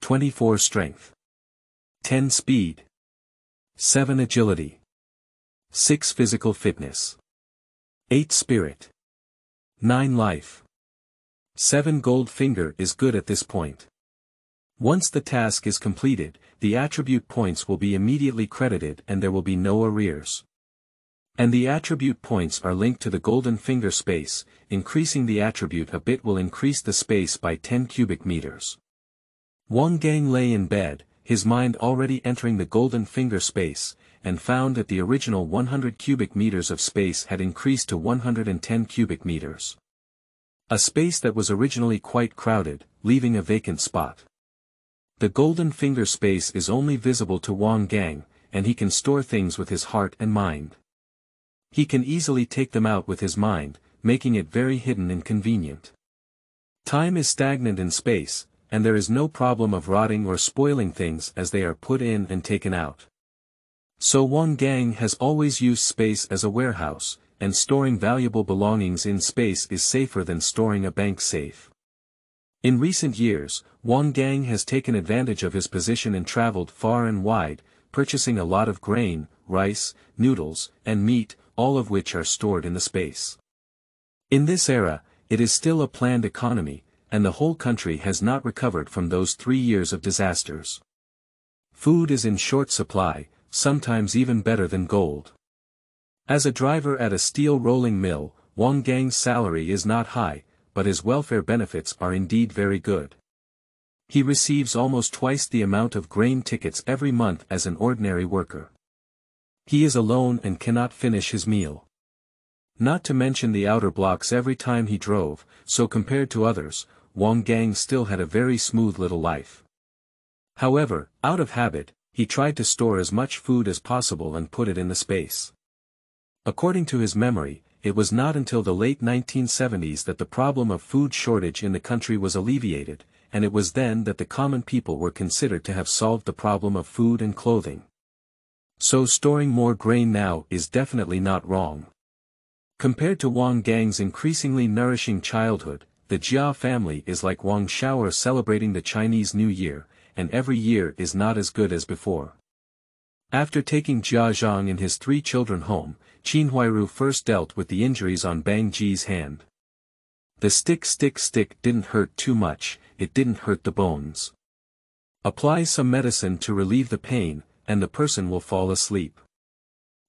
24 strength. 10 speed. 7 agility. 6 physical fitness. 8 spirit. 9 life. 7 gold finger is good at this point. Once the task is completed, the attribute points will be immediately credited and there will be no arrears. And the attribute points are linked to the golden finger space. Increasing the attribute a bit will increase the space by 10 cubic meters. Wang Gang lay in bed, his mind already entering the golden finger space, and found that the original 100 cubic meters of space had increased to 110 cubic meters. A space that was originally quite crowded, leaving a vacant spot. The golden finger space is only visible to Wang Gang, and he can store things with his heart and mind. He can easily take them out with his mind, making it very hidden and convenient. Time is stagnant in space, and there is no problem of rotting or spoiling things as they are put in and taken out. So Wang Gang has always used space as a warehouse, and storing valuable belongings in space is safer than storing a bank safe. In recent years, Wang Gang has taken advantage of his position and traveled far and wide, purchasing a lot of grain, rice, noodles, and meat, all of which are stored in the space. In this era, it is still a planned economy, and the whole country has not recovered from those 3 years of disasters. Food is in short supply, sometimes even better than gold. As a driver at a steel rolling mill, Wang Gang's salary is not high, but his welfare benefits are indeed very good. He receives almost twice the amount of grain tickets every month as an ordinary worker. He is alone and cannot finish his meal. Not to mention the outer blocks every time he drove, so compared to others, Wang Gang still had a very smooth little life. However, out of habit, he tried to store as much food as possible and put it in the space. According to his memory, it was not until the late 1970s that the problem of food shortage in the country was alleviated, and it was then that the common people were considered to have solved the problem of food and clothing. So storing more grain now is definitely not wrong. Compared to Wang Gang's increasingly nourishing childhood, the Jia family is like Wang Xiaoshe celebrating the Chinese New Year, and every year is not as good as before. After taking Zhang and his 3 children home, Qin Huairu first dealt with the injuries on Bang Ji's hand. The stick didn't hurt too much, it didn't hurt the bones. Apply some medicine to relieve the pain, and the person will fall asleep.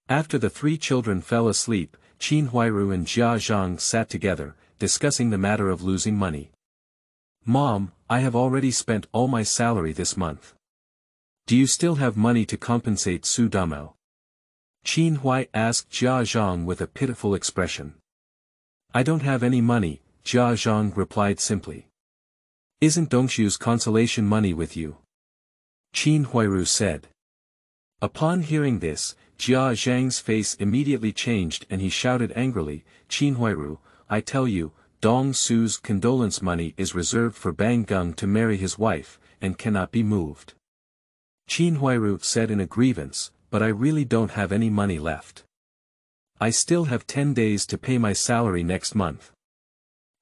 After the 3 children fell asleep, Qin Huairu and Zhang sat together, discussing the matter of losing money. "Mom, I have already spent all my salary this month. Do you still have money to compensate Su Damao?" Qin Huai asked Zhang with a pitiful expression. "I don't have any money," Zhang replied simply. "Isn't Dongshu's consolation money with you?" Qin Huairu said. Upon hearing this, Zhang's face immediately changed and he shouted angrily, "Qin Huairu, I tell you, Dong Su's condolence money is reserved for Bang Gung to marry his wife, and cannot be moved." Qin Huairu said in a grievance, "But I really don't have any money left. I still have 10 days to pay my salary next month."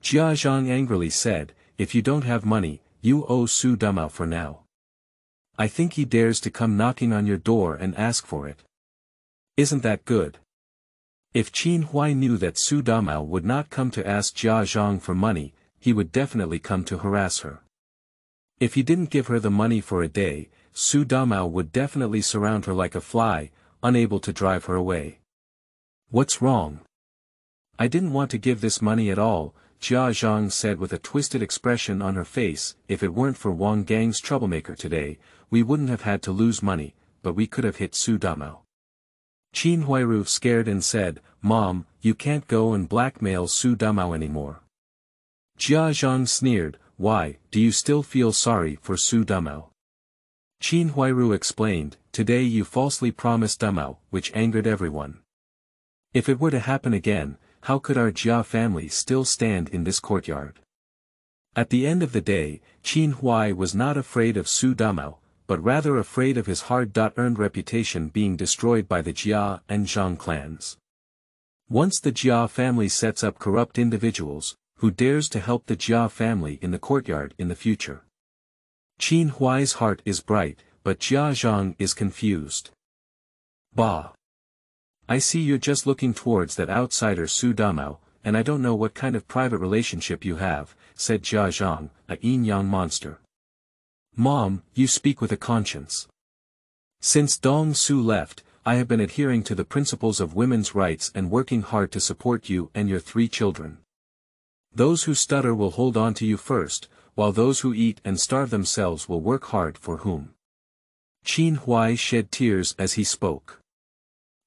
Zhang angrily said, "If you don't have money, you owe Su Damao for now. I think he dares to come knocking on your door and ask for it. Isn't that good?" If Qin Huai knew that Su Damao would not come to ask Zhang for money, he would definitely come to harass her. If he didn't give her the money for a day, Su Damao would definitely surround her like a fly, unable to drive her away. "What's wrong? I didn't want to give this money at all," Zhang said with a twisted expression on her face. "If it weren't for Wang Gang's troublemaker today, we wouldn't have had to lose money, but we could have hit Su Damao." Qin Huairu scared and said, "Mom, you can't go and blackmail Su Damao anymore." Zhang sneered, "Why, do you still feel sorry for Su Damao?" Qin Huairu explained, "Today you falsely promised Damao," which angered everyone. If it were to happen again, how could our Jia family still stand in this courtyard? At the end of the day, Qin Huai was not afraid of Su Damao, but rather afraid of his hard-earned reputation being destroyed by the Jia and Zhang clans. Once the Jia family sets up corrupt individuals, who dares to help the Jia family in the courtyard in the future. Qin Huai's heart is bright, but Jia Zhang is confused. Bah! I see you're just looking towards that outsider Su Damao, and I don't know what kind of private relationship you have, said Jia Zhang, a yin-yang monster. Mom, you speak with a conscience. Since Dong Su left, I have been adhering to the principles of women's rights and working hard to support you and your 3 children. Those who stutter will hold on to you first, while those who eat and starve themselves will work hard for whom. Qin Huai shed tears as he spoke.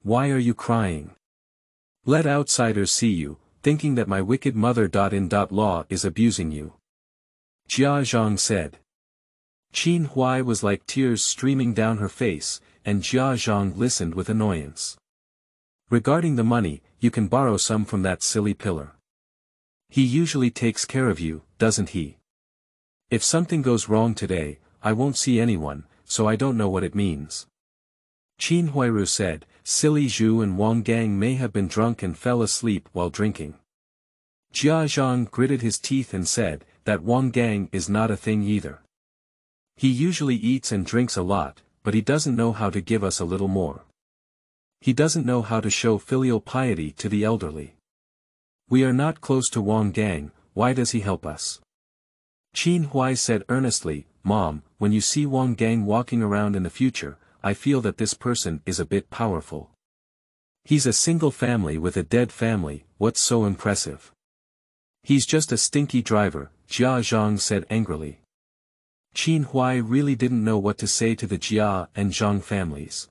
Why are you crying? Let outsiders see you, thinking that my wicked mother-in-law is abusing you. Jia Zhang said. Qin Huai was like tears streaming down her face, and Jia Zhang listened with annoyance. Regarding the money, you can borrow some from that silly pillar. He usually takes care of you, doesn't he? If something goes wrong today, I won't see anyone, so I don't know what it means. Qin Huairu said, Silly Zhu and Wang Gang may have been drunk and fell asleep while drinking. Jia Zhang gritted his teeth and said, that Wang Gang is not a thing either. He usually eats and drinks a lot, but he doesn't know how to give us a little more. He doesn't know how to show filial piety to the elderly. We are not close to Wang Gang, why does he help us? Qin Huai said earnestly, Mom, when you see Wang Gang walking around in the future, I feel that this person is a bit powerful. He's a single family with a dead family, what's so impressive? He's just a stinky driver, Jia Zhang said angrily. Qin Huai really didn't know what to say to the Jia and Zhang families.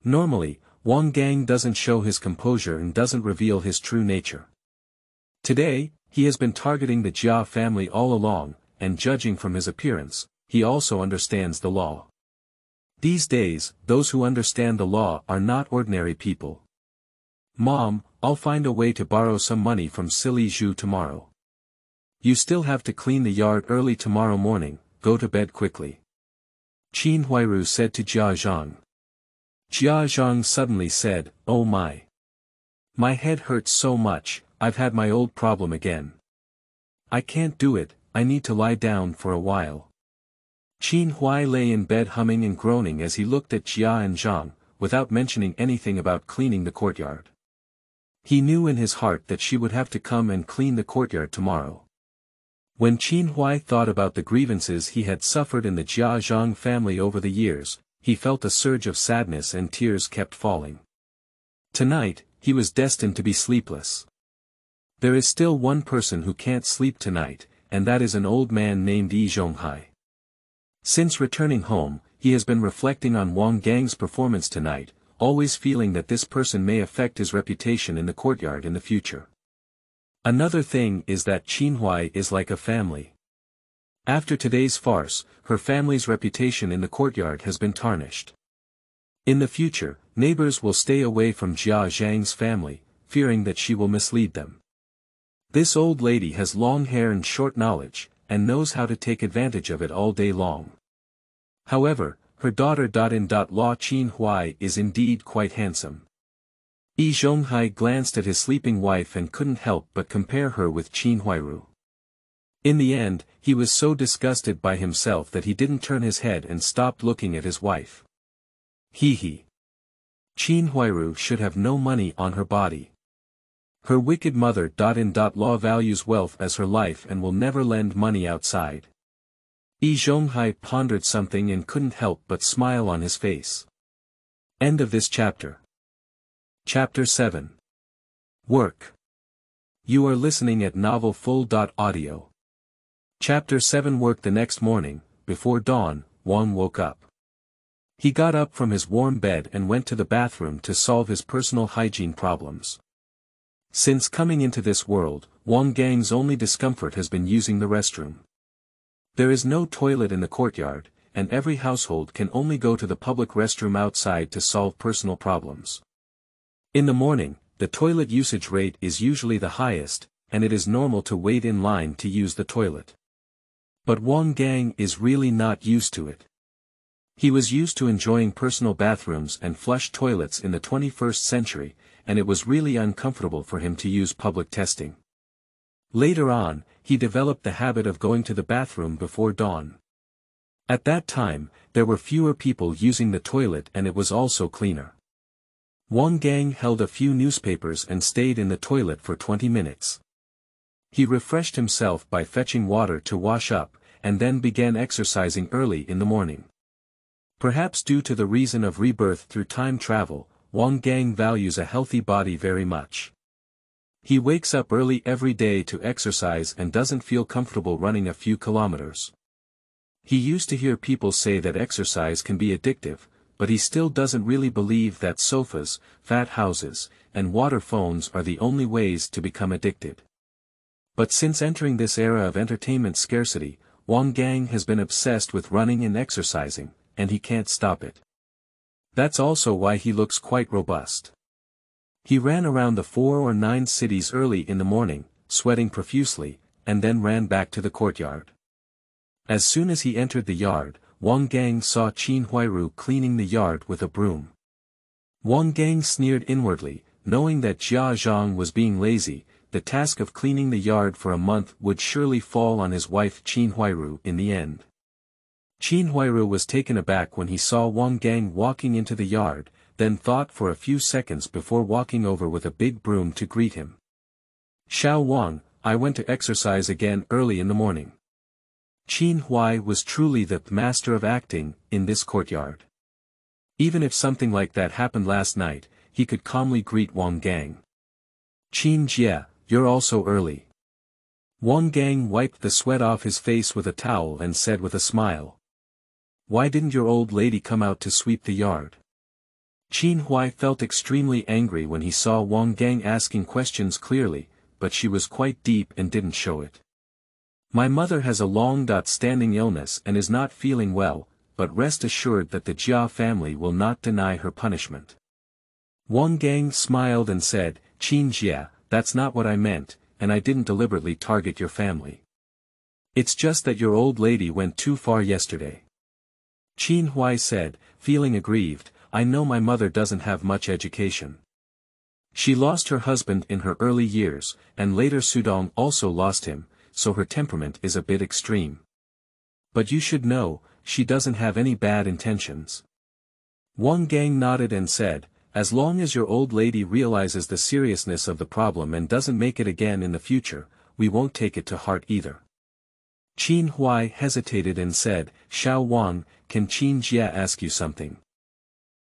Normally, Wang Gang doesn't show his composure and doesn't reveal his true nature. Today, he has been targeting the Jia family all along, and judging from his appearance, he also understands the law. These days, those who understand the law are not ordinary people. Mom, I'll find a way to borrow some money from Silly Zhu tomorrow. You still have to clean the yard early tomorrow morning, go to bed quickly. Qin Huairu said to Jia Zhang. Jia Zhang suddenly said, Oh my! My head hurts so much, I've had my old problem again. I can't do it, I need to lie down for a while. Qin Huai lay in bed humming and groaning as he looked at Jia and Zhang, without mentioning anything about cleaning the courtyard. He knew in his heart that she would have to come and clean the courtyard tomorrow. When Qin Huai thought about the grievances he had suffered in the Jia Zhang family over the years, he felt a surge of sadness and tears kept falling. Tonight, he was destined to be sleepless. There is still one person who can't sleep tonight, and that is an old man named Yi Zhonghai. Since returning home, he has been reflecting on Wang Gang's performance tonight, always feeling that this person may affect his reputation in the courtyard in the future. Another thing is that Qin Huai is like a family. After today's farce, her family's reputation in the courtyard has been tarnished. In the future, neighbors will stay away from Jia Zhang's family, fearing that she will mislead them. This old lady has long hair and short knowledge, and knows how to take advantage of it all day long. However, her daughter-in-law Qin Huai is indeed quite handsome. Yi Zhonghai glanced at his sleeping wife and couldn't help but compare her with Qin Huairu. In the end, he was so disgusted by himself that he didn't turn his head and stopped looking at his wife. Qin Huairu should have no money on her body. Her wicked mother-in-law values wealth as her life and will never lend money outside. Yi Zhonghai pondered something and couldn't help but smile on his face. End of this chapter. Chapter 7. Work. You are listening at novelfull.audio. Chapter 7. Work. The next morning, before dawn, Wang woke up. He got up from his warm bed and went to the bathroom to solve his personal hygiene problems. Since coming into this world, Wang Gang's only discomfort has been using the restroom. There is no toilet in the courtyard, and every household can only go to the public restroom outside to solve personal problems. In the morning, the toilet usage rate is usually the highest, and it is normal to wait in line to use the toilet. But Wang Gang is really not used to it. He was used to enjoying personal bathrooms and flush toilets in the 21st century, and it was really uncomfortable for him to use public testing. Later on, he developed the habit of going to the bathroom before dawn. At that time, there were fewer people using the toilet and it was also cleaner. Wang Gang held a few newspapers and stayed in the toilet for 20 minutes. He refreshed himself by fetching water to wash up, and then began exercising early in the morning. Perhaps due to the reason of rebirth through time travel, Wang Gang values a healthy body very much. He wakes up early every day to exercise and doesn't feel comfortable running a few kilometers. He used to hear people say that exercise can be addictive, but he still doesn't really believe that sofas, fat houses, and water phones are the only ways to become addicted. But since entering this era of entertainment scarcity, Wang Gang has been obsessed with running and exercising, and he can't stop it. That's also why he looks quite robust. He ran around the 4 or 9 cities early in the morning, sweating profusely, and then ran back to the courtyard. As soon as he entered the yard, Wang Gang saw Qin Huairu cleaning the yard with a broom. Wang Gang sneered inwardly, knowing that Zhang was being lazy. The task of cleaning the yard for a month would surely fall on his wife Qin Huairu in the end. Qin Huairu was taken aback when he saw Wang Gang walking into the yard, then thought for a few seconds before walking over with a big broom to greet him. "Xiao Wang, I went to exercise again early in the morning." Qin Hui was truly the master of acting in this courtyard. Even if something like that happened last night, he could calmly greet Wang Gang. "Qin Jie, you're also early." Wang Gang wiped the sweat off his face with a towel and said with a smile, "Why didn't your old lady come out to sweep the yard?" Qin Hui felt extremely angry when he saw Wang Gang asking questions clearly, but she was quite deep and didn't show it. "My mother has a long-standing illness and is not feeling well, but rest assured that the Jia family will not deny her punishment." Wang Gang smiled and said, "Qin Jia, that's not what I meant, and I didn't deliberately target your family. It's just that your old lady went too far yesterday." Qin Hui said, feeling aggrieved, "I know my mother doesn't have much education. She lost her husband in her early years, and later Sudong also lost him, so her temperament is a bit extreme. But you should know, she doesn't have any bad intentions." Wang Gang nodded and said, "As long as your old lady realizes the seriousness of the problem and doesn't make it again in the future, we won't take it to heart either." Qin Hui hesitated and said, "Xiao Wang, can Qin Jie ask you something?"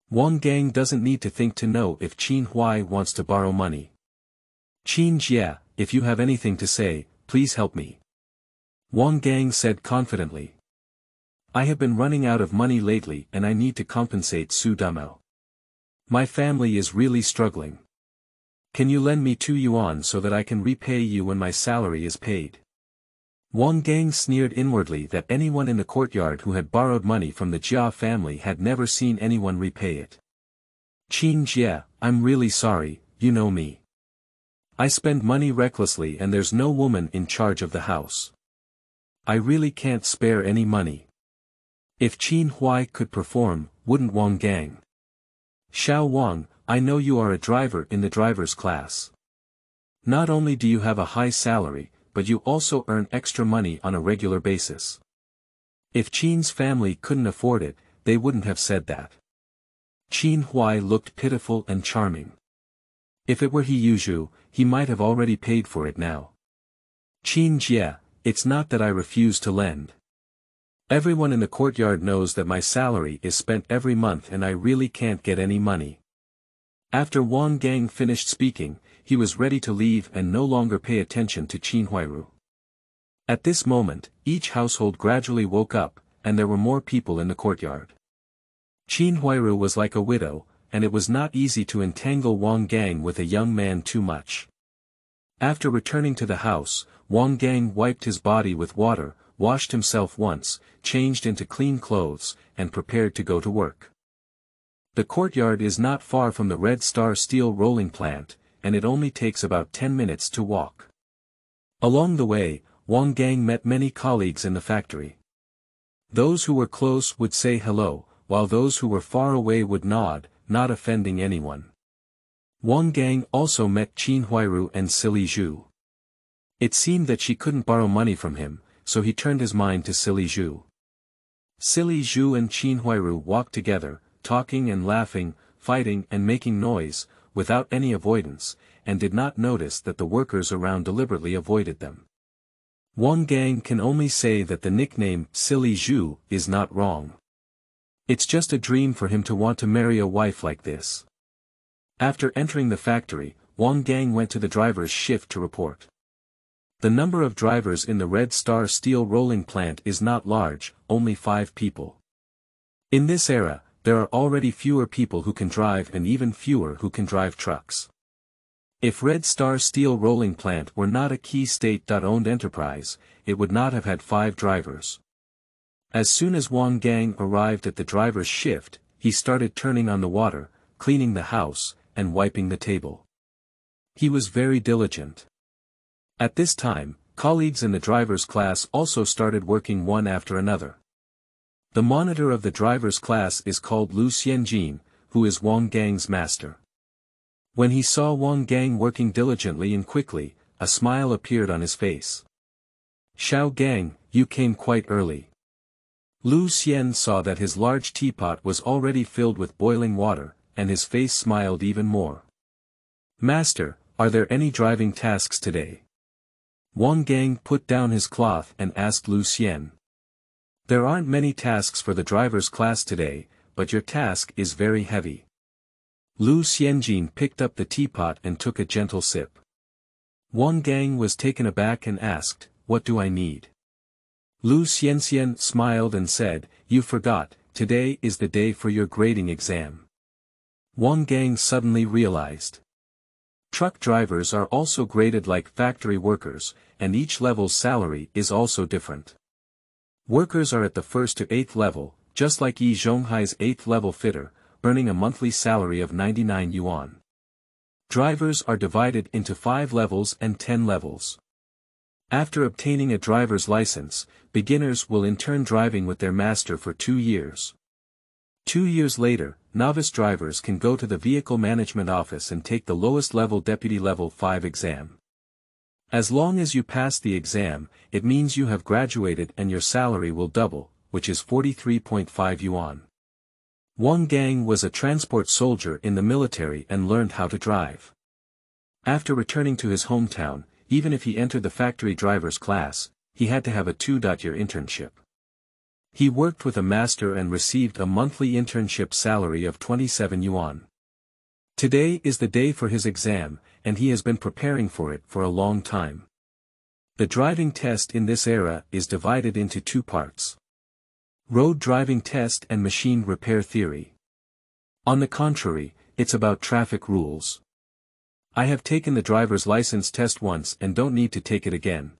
Wang Gang doesn't need to think to know if Qin Hui wants to borrow money. "Qin Jie, if you have anything to say, please help me." Wang Gang said confidently. "I have been running out of money lately and I need to compensate Su Dummo. My family is really struggling. Can you lend me 2 yuan so that I can repay you when my salary is paid?" Wang Gang sneered inwardly that anyone in the courtyard who had borrowed money from the Jia family had never seen anyone repay it. "Qin Jie, I'm really sorry, you know me. I spend money recklessly and there's no woman in charge of the house. I really can't spare any money." If Qin Hui could perform, wouldn't Wang Gang? "Xiao Wang, I know you are a driver in the driver's class. Not only do you have a high salary, but you also earn extra money on a regular basis. If Qin's family couldn't afford it, they wouldn't have said that." Qin Hui looked pitiful and charming. If it were he Yuzhu, he might have already paid for it now. "Qin Jie, it's not that I refuse to lend. Everyone in the courtyard knows that my salary is spent every month and I really can't get any money." After Wang Gang finished speaking, he was ready to leave and no longer pay attention to Qin Huairu. At this moment, each household gradually woke up, and there were more people in the courtyard. Qin Huairu was like a widow, and it was not easy to entangle Wang Gang with a young man too much. After returning to the house, Wang Gang wiped his body with water, washed himself once, changed into clean clothes, and prepared to go to work. The courtyard is not far from the Red Star steel rolling plant, and it only takes about 10 minutes to walk. Along the way, Wang Gang met many colleagues in the factory. Those who were close would say hello, while those who were far away would nod, not offending anyone. Wang Gang also met Qin Huairu and Sili Zhu. It seemed that she couldn't borrow money from him, so he turned his mind to Silly Zhu. Silly Zhu and Qin Huairu walked together, talking and laughing, fighting and making noise, without any avoidance, and did not notice that the workers around deliberately avoided them. Wang Gang can only say that the nickname Silly Zhu is not wrong. It's just a dream for him to want to marry a wife like this. After entering the factory, Wang Gang went to the driver's shift to report. The number of drivers in the Red Star steel rolling plant is not large, only 5 people. In this era, there are already fewer people who can drive and even fewer who can drive trucks. If Red Star steel rolling plant were not a key state-owned enterprise, it would not have had 5 drivers. As soon as Wang Gang arrived at the driver's shift, he started turning on the water, cleaning the house, and wiping the table. He was very diligent. At this time, colleagues in the driver's class also started working one after another. The monitor of the driver's class is called Lu Xianjin, who is Wang Gang's master. When he saw Wang Gang working diligently and quickly, a smile appeared on his face. "Xiao Gang, you came quite early." Lu Xian saw that his large teapot was already filled with boiling water, and his face smiled even more. "Master, are there any driving tasks today?" Wang Gang put down his cloth and asked Lu Xian. "There aren't many tasks for the driver's class today, but your task is very heavy." Lu Xianjin picked up the teapot and took a gentle sip. Wang Gang was taken aback and asked, "What do I need?" Lu Xianxian smiled and said, "You forgot, today is the day for your grading exam." Wang Gang suddenly realized. Truck drivers are also graded like factory workers, and each level's salary is also different. Workers are at the 1st to 8th level, just like Yi Zhonghai's 8th level fitter, earning a monthly salary of 99 yuan. Drivers are divided into 5 levels and 10 levels. After obtaining a driver's license, beginners will in turn driving with their master for 2 years. 2 years later, novice drivers can go to the vehicle management office and take the lowest level deputy level 5 exam. As long as you pass the exam, it means you have graduated and your salary will double, which is 43.5 yuan. Wang Gang was a transport soldier in the military and learned how to drive. After returning to his hometown, even if he entered the factory driver's class, he had to have a 2-year internship. He worked with a master and received a monthly internship salary of 27 yuan. Today is the day for his exam, and he has been preparing for it for a long time. The driving test in this era is divided into 2 parts. Road driving test and machine repair theory. On the contrary, it's about traffic rules. I have taken the driver's license test once and don't need to take it again.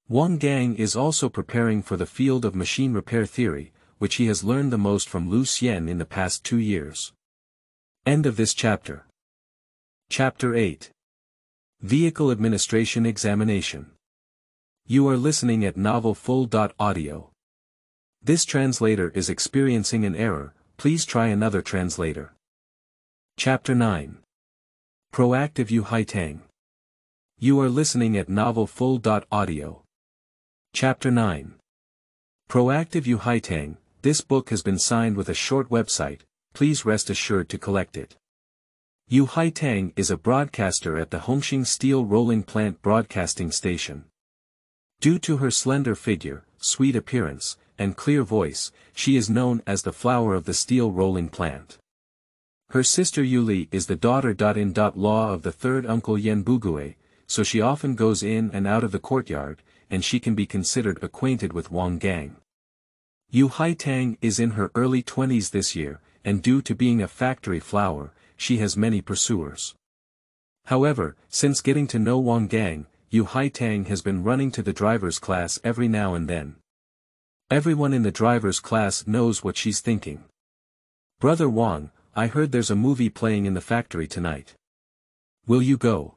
Wang Gang is also preparing for the field of machine repair theory, which he has learned the most from Lu Xian in the past 2 years. End of this chapter. Chapter 8. Vehicle Administration Examination. You are listening at novelfull.audio. This translator is experiencing an error, please try another translator. Chapter 9. Proactive Haitang. You are listening at novelfull.audio. Chapter 9. Proactive Haitang. This book has been signed with a short website, please rest assured to collect it. Haitang is a broadcaster at the Hongqing Steel Rolling Plant Broadcasting Station. Due to her slender figure, sweet appearance, and clear voice, she is known as the flower of the steel rolling plant. Her sister Yuli is the daughter-in-law of the third uncle Yan Bugue, so she often goes in and out of the courtyard, and she can be considered acquainted with Wang Gang. Haitang is in her early 20s this year, and due to being a factory flower, she has many pursuers. However, since getting to know Wang Gang, Haitang has been running to the driver's class every now and then. Everyone in the driver's class knows what she's thinking. "Brother Wang, I heard there's a movie playing in the factory tonight. Will you go?"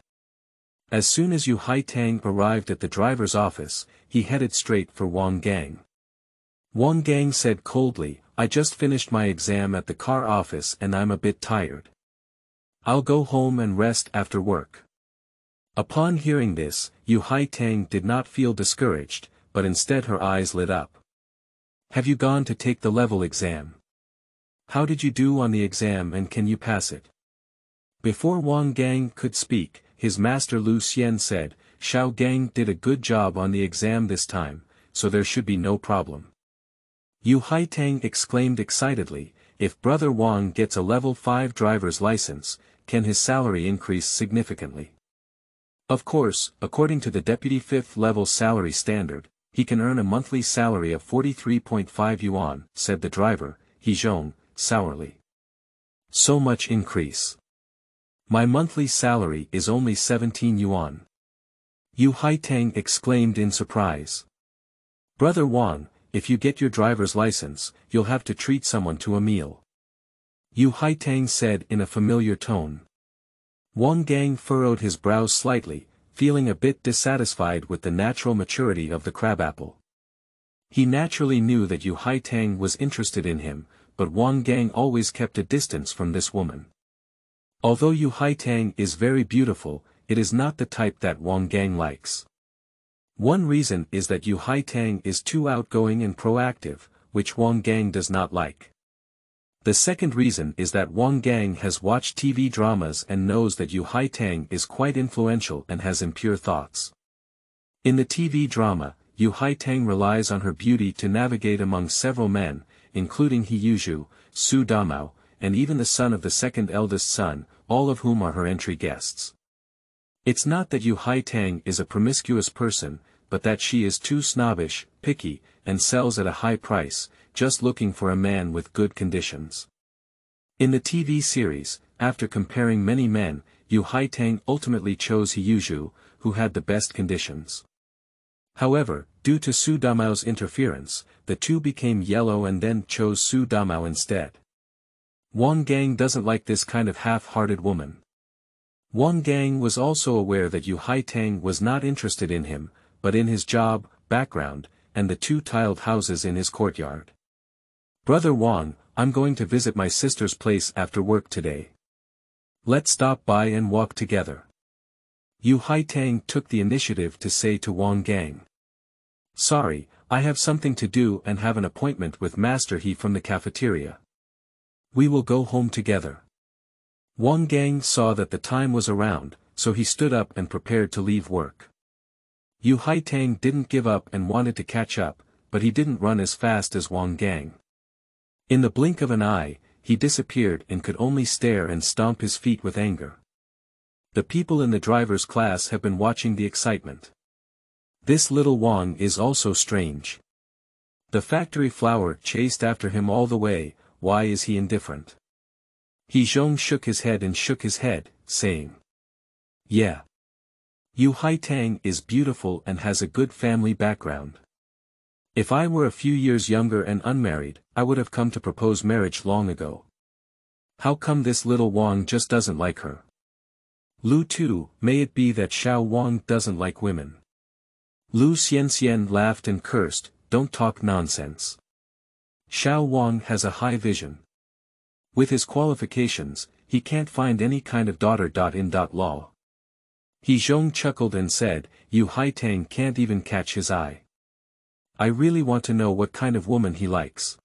As soon as Haitang arrived at the driver's office, he headed straight for Wang Gang. Wang Gang said coldly, "I just finished my exam at the car office and I'm a bit tired. I'll go home and rest after work." Upon hearing this, Haitang did not feel discouraged, but instead her eyes lit up. Have you gone to take the level exam? How did you do on the exam and can you pass it? Before Wang Gang could speak, his master Lu Xian said, Xiao Gang did a good job on the exam this time, so there should be no problem. Haitang exclaimed excitedly, if Brother Wang gets a level 5 driver's license, can his salary increase significantly? Of course, according to the Deputy 5th level salary standard, he can earn a monthly salary of 43.5 yuan, said the driver, Zhang, sourly. So much increase. My monthly salary is only 17 yuan. Haitang exclaimed in surprise. Brother Wang, if you get your driver's license, you'll have to treat someone to a meal. Haitang said in a familiar tone. Wang Gang furrowed his brows slightly, feeling a bit dissatisfied with the natural maturity of the crabapple. He naturally knew that Haitang was interested in him, but Wang Gang always kept a distance from this woman. Although Haitang is very beautiful, it is not the type that Wang Gang likes. One reason is that Haitang is too outgoing and proactive, which Wang Gang does not like. The second reason is that Wang Gang has watched TV dramas and knows that Haitang is quite influential and has impure thoughts. In the TV drama, Haitang relies on her beauty to navigate among several men, including Hiyuzhu, Su Damao, and even the son of the second eldest son, all of whom are her entry guests. It's not that Haitang is a promiscuous person, but that she is too snobbish, picky, and sells at a high price, just looking for a man with good conditions. In the TV series, after comparing many men, Haitang ultimately chose Hiyuzhu, who had the best conditions. However, due to Su Damao's interference, the two became yellow and then chose Su Damao instead. Wang Gang doesn't like this kind of half-hearted woman. Wang Gang was also aware that Haitang was not interested in him, but in his job, background, and the 2 tiled houses in his courtyard. Brother Wang, I'm going to visit my sister's place after work today. Let's stop by and walk together. Haitang took the initiative to say to Wang Gang. Sorry, I have something to do and have an appointment with Master He from the cafeteria. We will go home together. Wang Gang saw that the time was around, so he stood up and prepared to leave work. Haitang didn't give up and wanted to catch up, but he didn't run as fast as Wang Gang. In the blink of an eye, he disappeared and could only stare and stomp his feet with anger. The people in the driver's class have been watching the excitement. This little Wang is also strange. The factory flower chased after him all the way, why is he indifferent? Zhang shook his head, saying. Yeah. Haitang is beautiful and has a good family background. If I were a few years younger and unmarried, I would have come to propose marriage long ago. How come this little Wang just doesn't like her? Lu Tu, may it be that Xiao Wang doesn't like women? Lu Xianxian laughed and cursed, don't talk nonsense. Xiao Wang has a high vision. With his qualifications, he can't find any kind of daughter. Law. Zhang chuckled and said, Haitang can't even catch his eye. I really want to know what kind of woman he likes.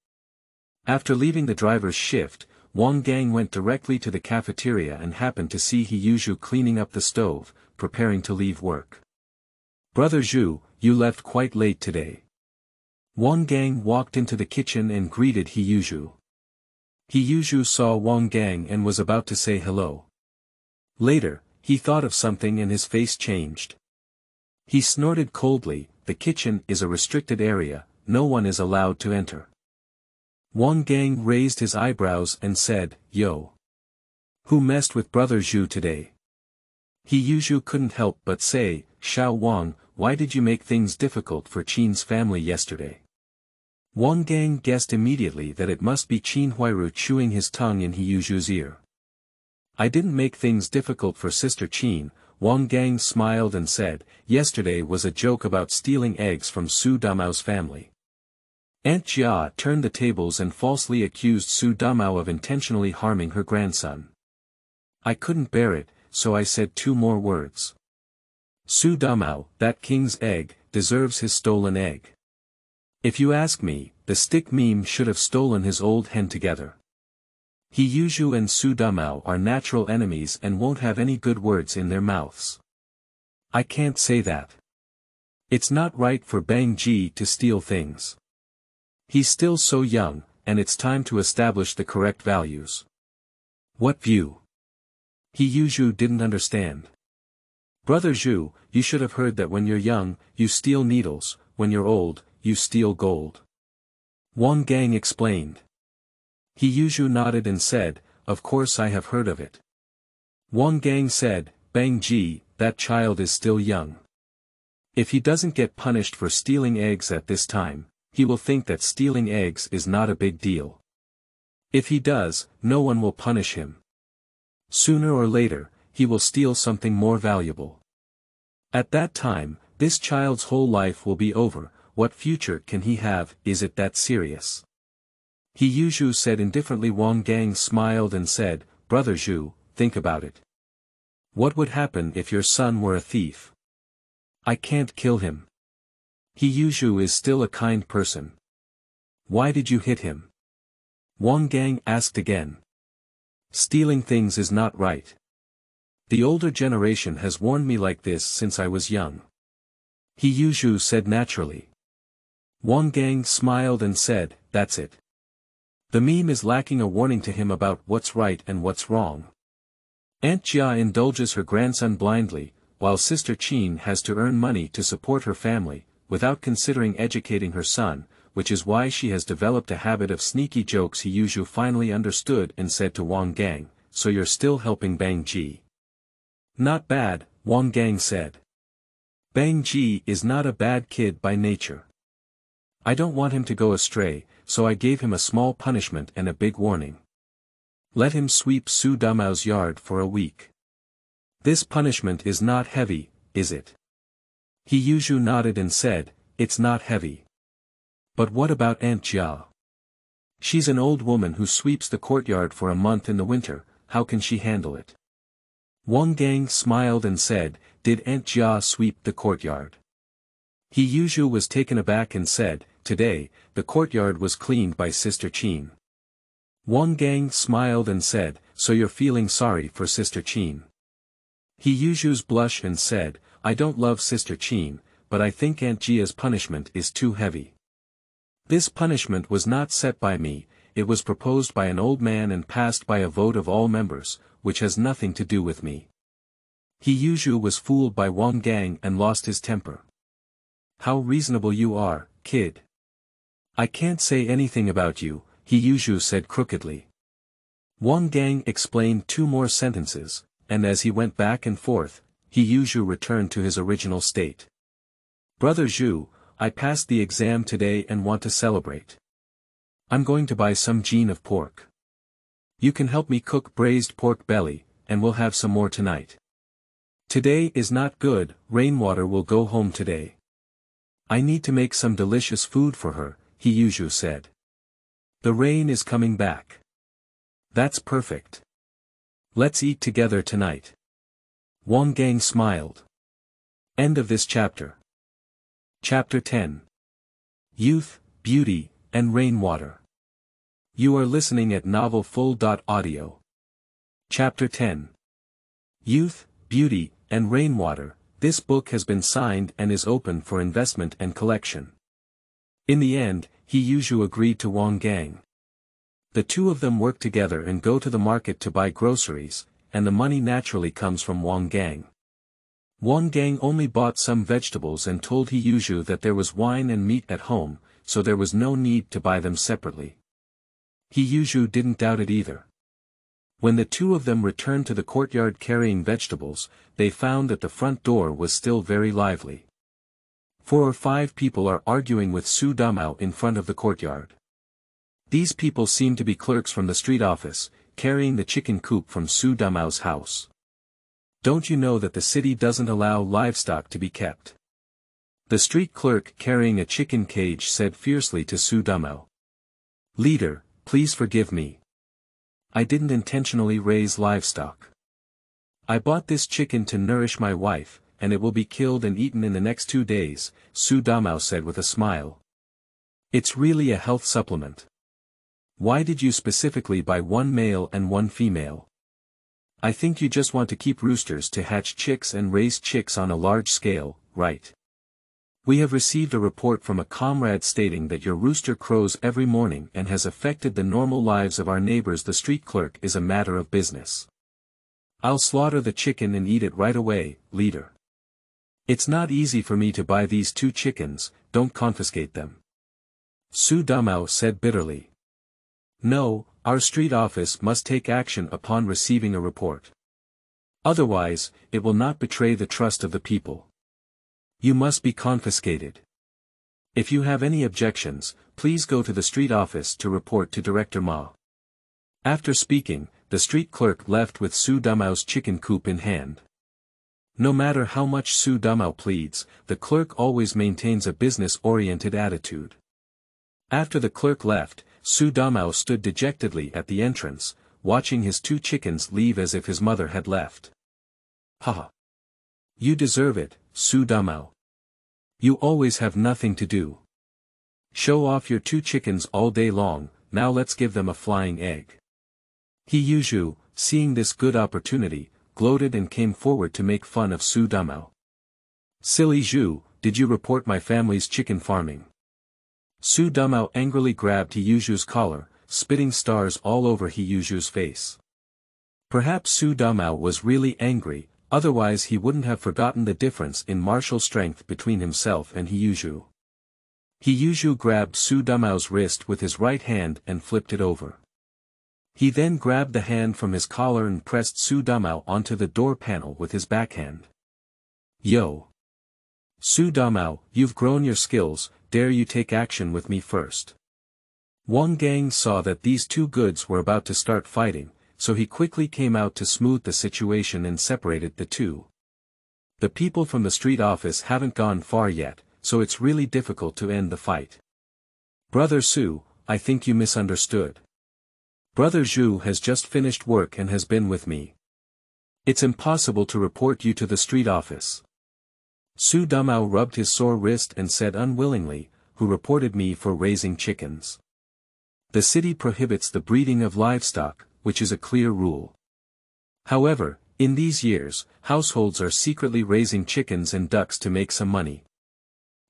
After leaving the driver's shift, Wang Gang went directly to the cafeteria and happened to see Hiyuzhu cleaning up the stove, preparing to leave work. Brother Zhu, you left quite late today. Wang Gang walked into the kitchen and greeted Hiyuzhu. Hiyuzhu saw Wang Gang and was about to say hello. Later, he thought of something and his face changed. He snorted coldly, the kitchen is a restricted area, no one is allowed to enter. Wang Gang raised his eyebrows and said, Yo. Who messed with Brother Zhu today? Hiyuzhu couldn't help but say, Xiao Wang, why did you make things difficult for Qin's family yesterday? Wang Gang guessed immediately that it must be Qin Huiru chewing his tongue in Hiyuzhu's ear. I didn't make things difficult for Sister Qin, Wang Gang smiled and said, yesterday was a joke about stealing eggs from Su Damao's family. Aunt Jia turned the tables and falsely accused Su Damao of intentionally harming her grandson. I couldn't bear it, so I said 2 more words. Su Damao, that king's egg, deserves his stolen egg. If you ask me, the stick meme should have stolen his old hen together. Hiyuzhu and Su Damao are natural enemies and won't have any good words in their mouths. I can't say that. It's not right for Bang Ji to steal things. He's still so young, and it's time to establish the correct values. What view? Hiyuzhu didn't understand. Brother Zhu, you should have heard that when you're young, you steal needles, when you're old, you steal gold. Wang Gang explained. Hiyuzhu nodded and said, of course I have heard of it. Wang Gang said, Bang Ji, that child is still young. If he doesn't get punished for stealing eggs at this time, he will think that stealing eggs is not a big deal. If he does, no one will punish him. Sooner or later, he will steal something more valuable. At that time, this child's whole life will be over. What future can he have? Is it that serious? Hiyuzhu said indifferently. Wang Gang smiled and said, Brother Zhu, think about it. What would happen if your son were a thief? I can't kill him. Hiyuzhu is still a kind person. Why did you hit him? Wang Gang asked again. Stealing things is not right. The older generation has warned me like this since I was young. Hiyuzhu said naturally. Wang Gang smiled and said, that's it. The meme is lacking a warning to him about what's right and what's wrong. Aunt Jia indulges her grandson blindly, while Sister Qin has to earn money to support her family, without considering educating her son, which is why she has developed a habit of sneaky jokes. Hiyuzhu finally understood and said to Wang Gang, so you're still helping Bang Ji. Not bad, Wang Gang said. Bang Ji is not a bad kid by nature. I don't want him to go astray, so I gave him a small punishment and a big warning. Let him sweep Su Damao's yard for a week. This punishment is not heavy, is it? Hiyuzhu nodded and said, it's not heavy. But what about Aunt Jia? She's an old woman who sweeps the courtyard for a month in the winter, how can she handle it? Wang Gang smiled and said, did Aunt Jia sweep the courtyard? Hiyuzhu was taken aback and said, today, the courtyard was cleaned by Sister Qin. Wang Gang smiled and said, so you're feeling sorry for Sister Qin. Hiyuzhu's blushed and said, I don't love Sister Qin, but I think Aunt Jia's punishment is too heavy. This punishment was not set by me, it was proposed by an old man and passed by a vote of all members, which has nothing to do with me. Hiyuzhu was fooled by Wang Gang and lost his temper. How reasonable you are, kid. I can't say anything about you, Hiyuzhu said crookedly. Wang Gang explained 2 more sentences, and as he went back and forth, Hiyuzhu returned to his original state. Brother Zhu, I passed the exam today and want to celebrate. I'm going to buy some gene of pork. You can help me cook braised pork belly, and we'll have some more tonight. Today is not good, Rainwater will go home today. I need to make some delicious food for her, Hiyuzhu said. The rain is coming back. That's perfect. Let's eat together tonight. Wang Gang smiled. End of this chapter. Chapter 10. Youth, Beauty, and Rainwater. You are listening at novelfull.audio. Chapter 10. Youth, Beauty, and Rainwater. This book has been signed and is open for investment and collection. In the end, Hiyuzhu agreed to Wang Gang. The two of them work together and go to the market to buy groceries, and the money naturally comes from Wang Gang. Wang Gang only bought some vegetables and told Hiyuzhu that there was wine and meat at home, so there was no need to buy them separately. Hiyuzhu didn't doubt it either. When the two of them returned to the courtyard carrying vegetables, they found that the front door was still very lively. 4 or 5 people are arguing with Su Damao in front of the courtyard. These people seem to be clerks from the street office, carrying the chicken coop from Su Damao's house. Don't you know that the city doesn't allow livestock to be kept? The street clerk carrying a chicken cage said fiercely to Su Damao. Leader, please forgive me. I didn't intentionally raise livestock. I bought this chicken to nourish my wife, and it will be killed and eaten in the next 2 days, Su Damao said with a smile. It's really a health supplement. Why did you specifically buy 1 male and 1 female? I think you just want to keep roosters to hatch chicks and raise chicks on a large scale, right? We have received a report from a comrade stating that your rooster crows every morning and has affected the normal lives of our neighbors. The street clerk is a matter of business. I'll slaughter the chicken and eat it right away, leader. It's not easy for me to buy these 2 chickens, don't confiscate them. Su Damao said bitterly. No, our street office must take action upon receiving a report. Otherwise, it will not betray the trust of the people. You must be confiscated. If you have any objections, please go to the street office to report to Director Ma. After speaking, the street clerk left with Su Damao's chicken coop in hand. No matter how much Su Damao pleads, the clerk always maintains a business-oriented attitude. After the clerk left, Su Damao stood dejectedly at the entrance, watching his 2 chickens leave as if his mother had left. Haha. You deserve it, Su Damao. You always have nothing to do. Show off your 2 chickens all day long, now let's give them a flying egg. Hiyuzhu, seeing this good opportunity, gloated and came forward to make fun of Su Damao. Silly Zhu, did you report my family's chicken farming? Su Damao angrily grabbed Hiyuzhu's collar, spitting stars all over Hiyuzhu's face. Perhaps Su Damao was really angry, otherwise he wouldn't have forgotten the difference in martial strength between himself and Hiyuzhu. Hiyuzhu grabbed Su Damao's wrist with his right hand and flipped it over. He then grabbed the hand from his collar and pressed Su Damao onto the door panel with his backhand. Yo! Su Damao, you've grown your skills, dare you take action with me first. Wang Gang saw that these 2 goods were about to start fighting, so he quickly came out to smooth the situation and separated the 2. The people from the street office haven't gone far yet, so it's really difficult to end the fight. Brother Su, I think you misunderstood. Brother Zhu has just finished work and has been with me. It's impossible to report you to the street office. Su Damao rubbed his sore wrist and said unwillingly, who reported me for raising chickens. The city prohibits the breeding of livestock, which is a clear rule. However, in these years, households are secretly raising chickens and ducks to make some money.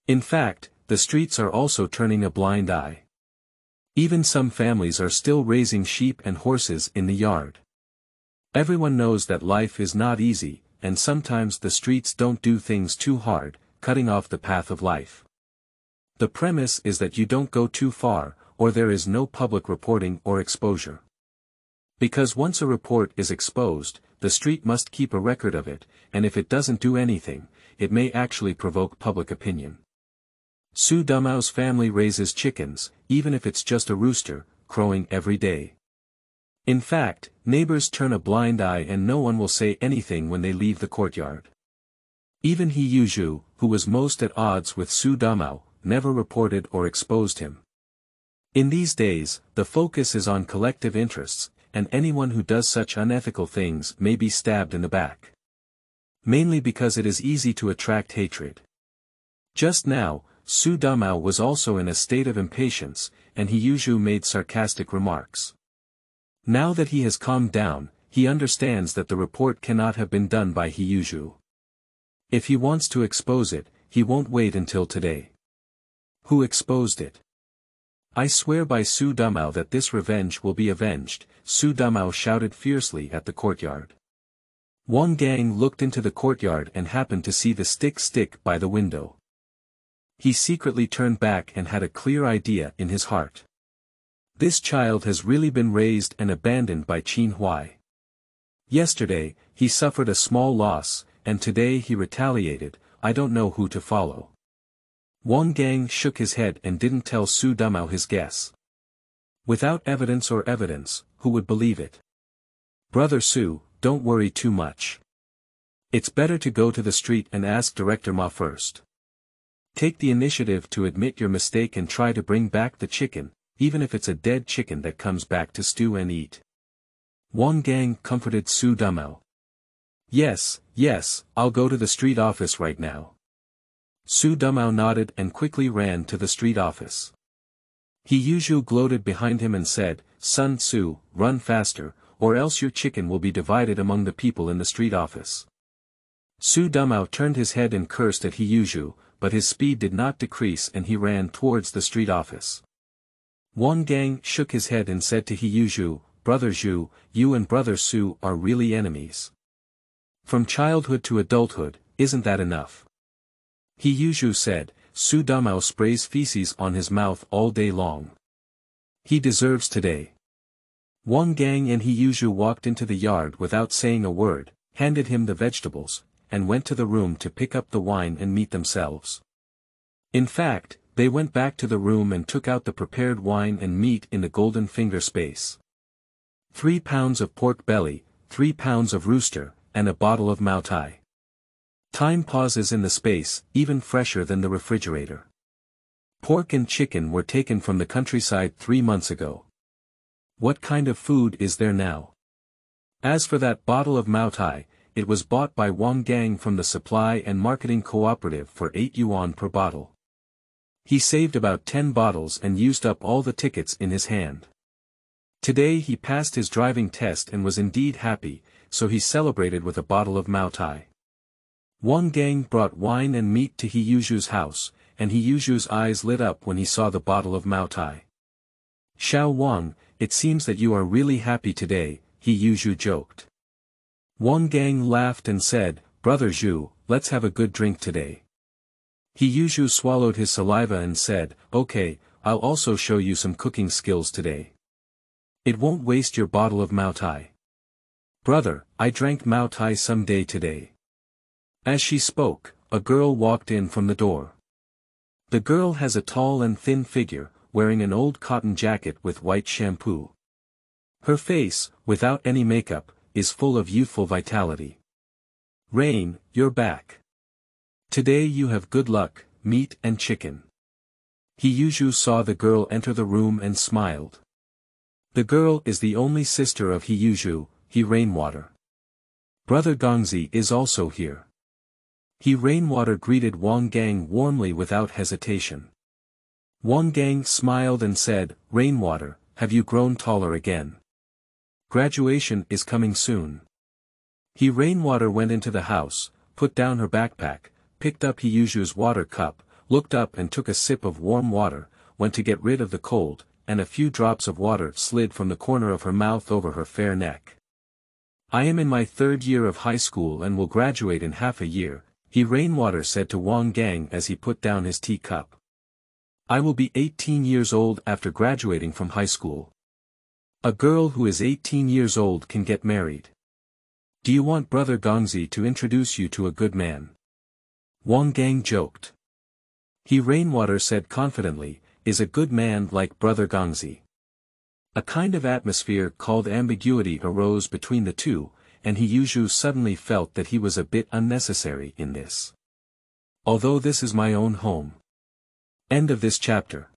In fact, the streets are also turning a blind eye. Even some families are still raising sheep and horses in the yard. Everyone knows that life is not easy, and sometimes the streets don't do things too hard, cutting off the path of life. The premise is that you don't go too far, or there is no public reporting or exposure. Because once a report is exposed, the street must keep a record of it, and if it doesn't do anything, it may actually provoke public opinion. Su Damao's family raises chickens, even if it's just a rooster, crowing every day. In fact, neighbors turn a blind eye and no one will say anything when they leave the courtyard. Even Hiyuzhu, who was most at odds with Su Damao, never reported or exposed him. In these days, the focus is on collective interests, and anyone who does such unethical things may be stabbed in the back. Mainly because it is easy to attract hatred. Just now, Su Damao was also in a state of impatience, and Hiyuzhu made sarcastic remarks. Now that he has calmed down, he understands that the report cannot have been done by Hiyuzhu. If he wants to expose it, he won't wait until today. Who exposed it? I swear by Su Damao that this revenge will be avenged, Su Damao shouted fiercely at the courtyard. Wang Gang looked into the courtyard and happened to see the stick by the window. He secretly turned back and had a clear idea in his heart. This child has really been raised and abandoned by Qin Huai. Yesterday, he suffered a small loss, and today he retaliated. I don't know who to follow. Wang Gang shook his head and didn't tell Su Damao his guess. Without evidence, who would believe it? Brother Su, don't worry too much. It's better to go to the street and ask Director Ma first. Take the initiative to admit your mistake and try to bring back the chicken, even if it's a dead chicken that comes back to stew and eat. Wang Gang comforted Su Damao. Yes, yes, I'll go to the street office right now. Su Dumao nodded and quickly ran to the street office. Hiyuzhu gloated behind him and said, Sun Tzu, run faster, or else your chicken will be divided among the people in the street office. Su Dumao turned his head and cursed at Hiyuzhu, but his speed did not decrease and he ran towards the street office. Wang Gang shook his head and said to Hiyuzhu, Brother Zhu, you and Brother Su are really enemies. From childhood to adulthood, isn't that enough? Hiyuzhu said, Su Dumao sprays feces on his mouth all day long. He deserves today. Wang Gang and Hiyuzhu walked into the yard without saying a word, handed him the vegetables, and went to the room to pick up the wine and meat themselves. In fact, they went back to the room and took out the prepared wine and meat in the golden finger space. 3 pounds of pork belly, 3 pounds of rooster, and a bottle of Maotai. Time pauses in the space, even fresher than the refrigerator. Pork and chicken were taken from the countryside 3 months ago. What kind of food is there now? As for that bottle of Maotai, it was bought by Wang Gang from the Supply and Marketing Cooperative for 8 yuan per bottle. He saved about 10 bottles and used up all the tickets in his hand. Today he passed his driving test and was indeed happy, so he celebrated with a bottle of Maotai. Wang Gang brought wine and meat to Hiyuzhu's house, and Hiyuzhu's eyes lit up when he saw the bottle of Maotai. Xiao Wang, it seems that you are really happy today, Hiyuzhu joked. Wang Gang laughed and said, Brother Zhu, let's have a good drink today. Hiyuzhu swallowed his saliva and said, Okay, I'll also show you some cooking skills today. It won't waste your bottle of Maotai. Brother, I drank Maotai some day today. As she spoke, a girl walked in from the door. The girl has a tall and thin figure, wearing an old cotton jacket with white shampoo. Her face, without any makeup, is full of youthful vitality. Rain, you're back. Today you have good luck, meat and chicken. Hiyuzhu saw the girl enter the room and smiled. The girl is the only sister of Hiyuzhu, Rainwater. Brother Gongzi is also here. Rainwater greeted Wang Gang warmly without hesitation. Wang Gang smiled and said, Rainwater, have you grown taller again? Graduation is coming soon. Rainwater went into the house, put down her backpack, picked up Hiyuzhu's water cup, looked up and took a sip of warm water, went to get rid of the cold, and a few drops of water slid from the corner of her mouth over her fair neck. I am in my 3rd year of high school and will graduate in half a year, Rainwater said to Wang Gang as he put down his teacup. I will be 18 years old after graduating from high school. A girl who is 18 years old can get married. Do you want Brother Gongzi to introduce you to a good man? Wang Gang joked. Rainwater said confidently, is a good man like Brother Gongzi. A kind of atmosphere called ambiguity arose between the two, and Hiyuzhu suddenly felt that he was a bit unnecessary in this. Although this is my own home. End of this chapter.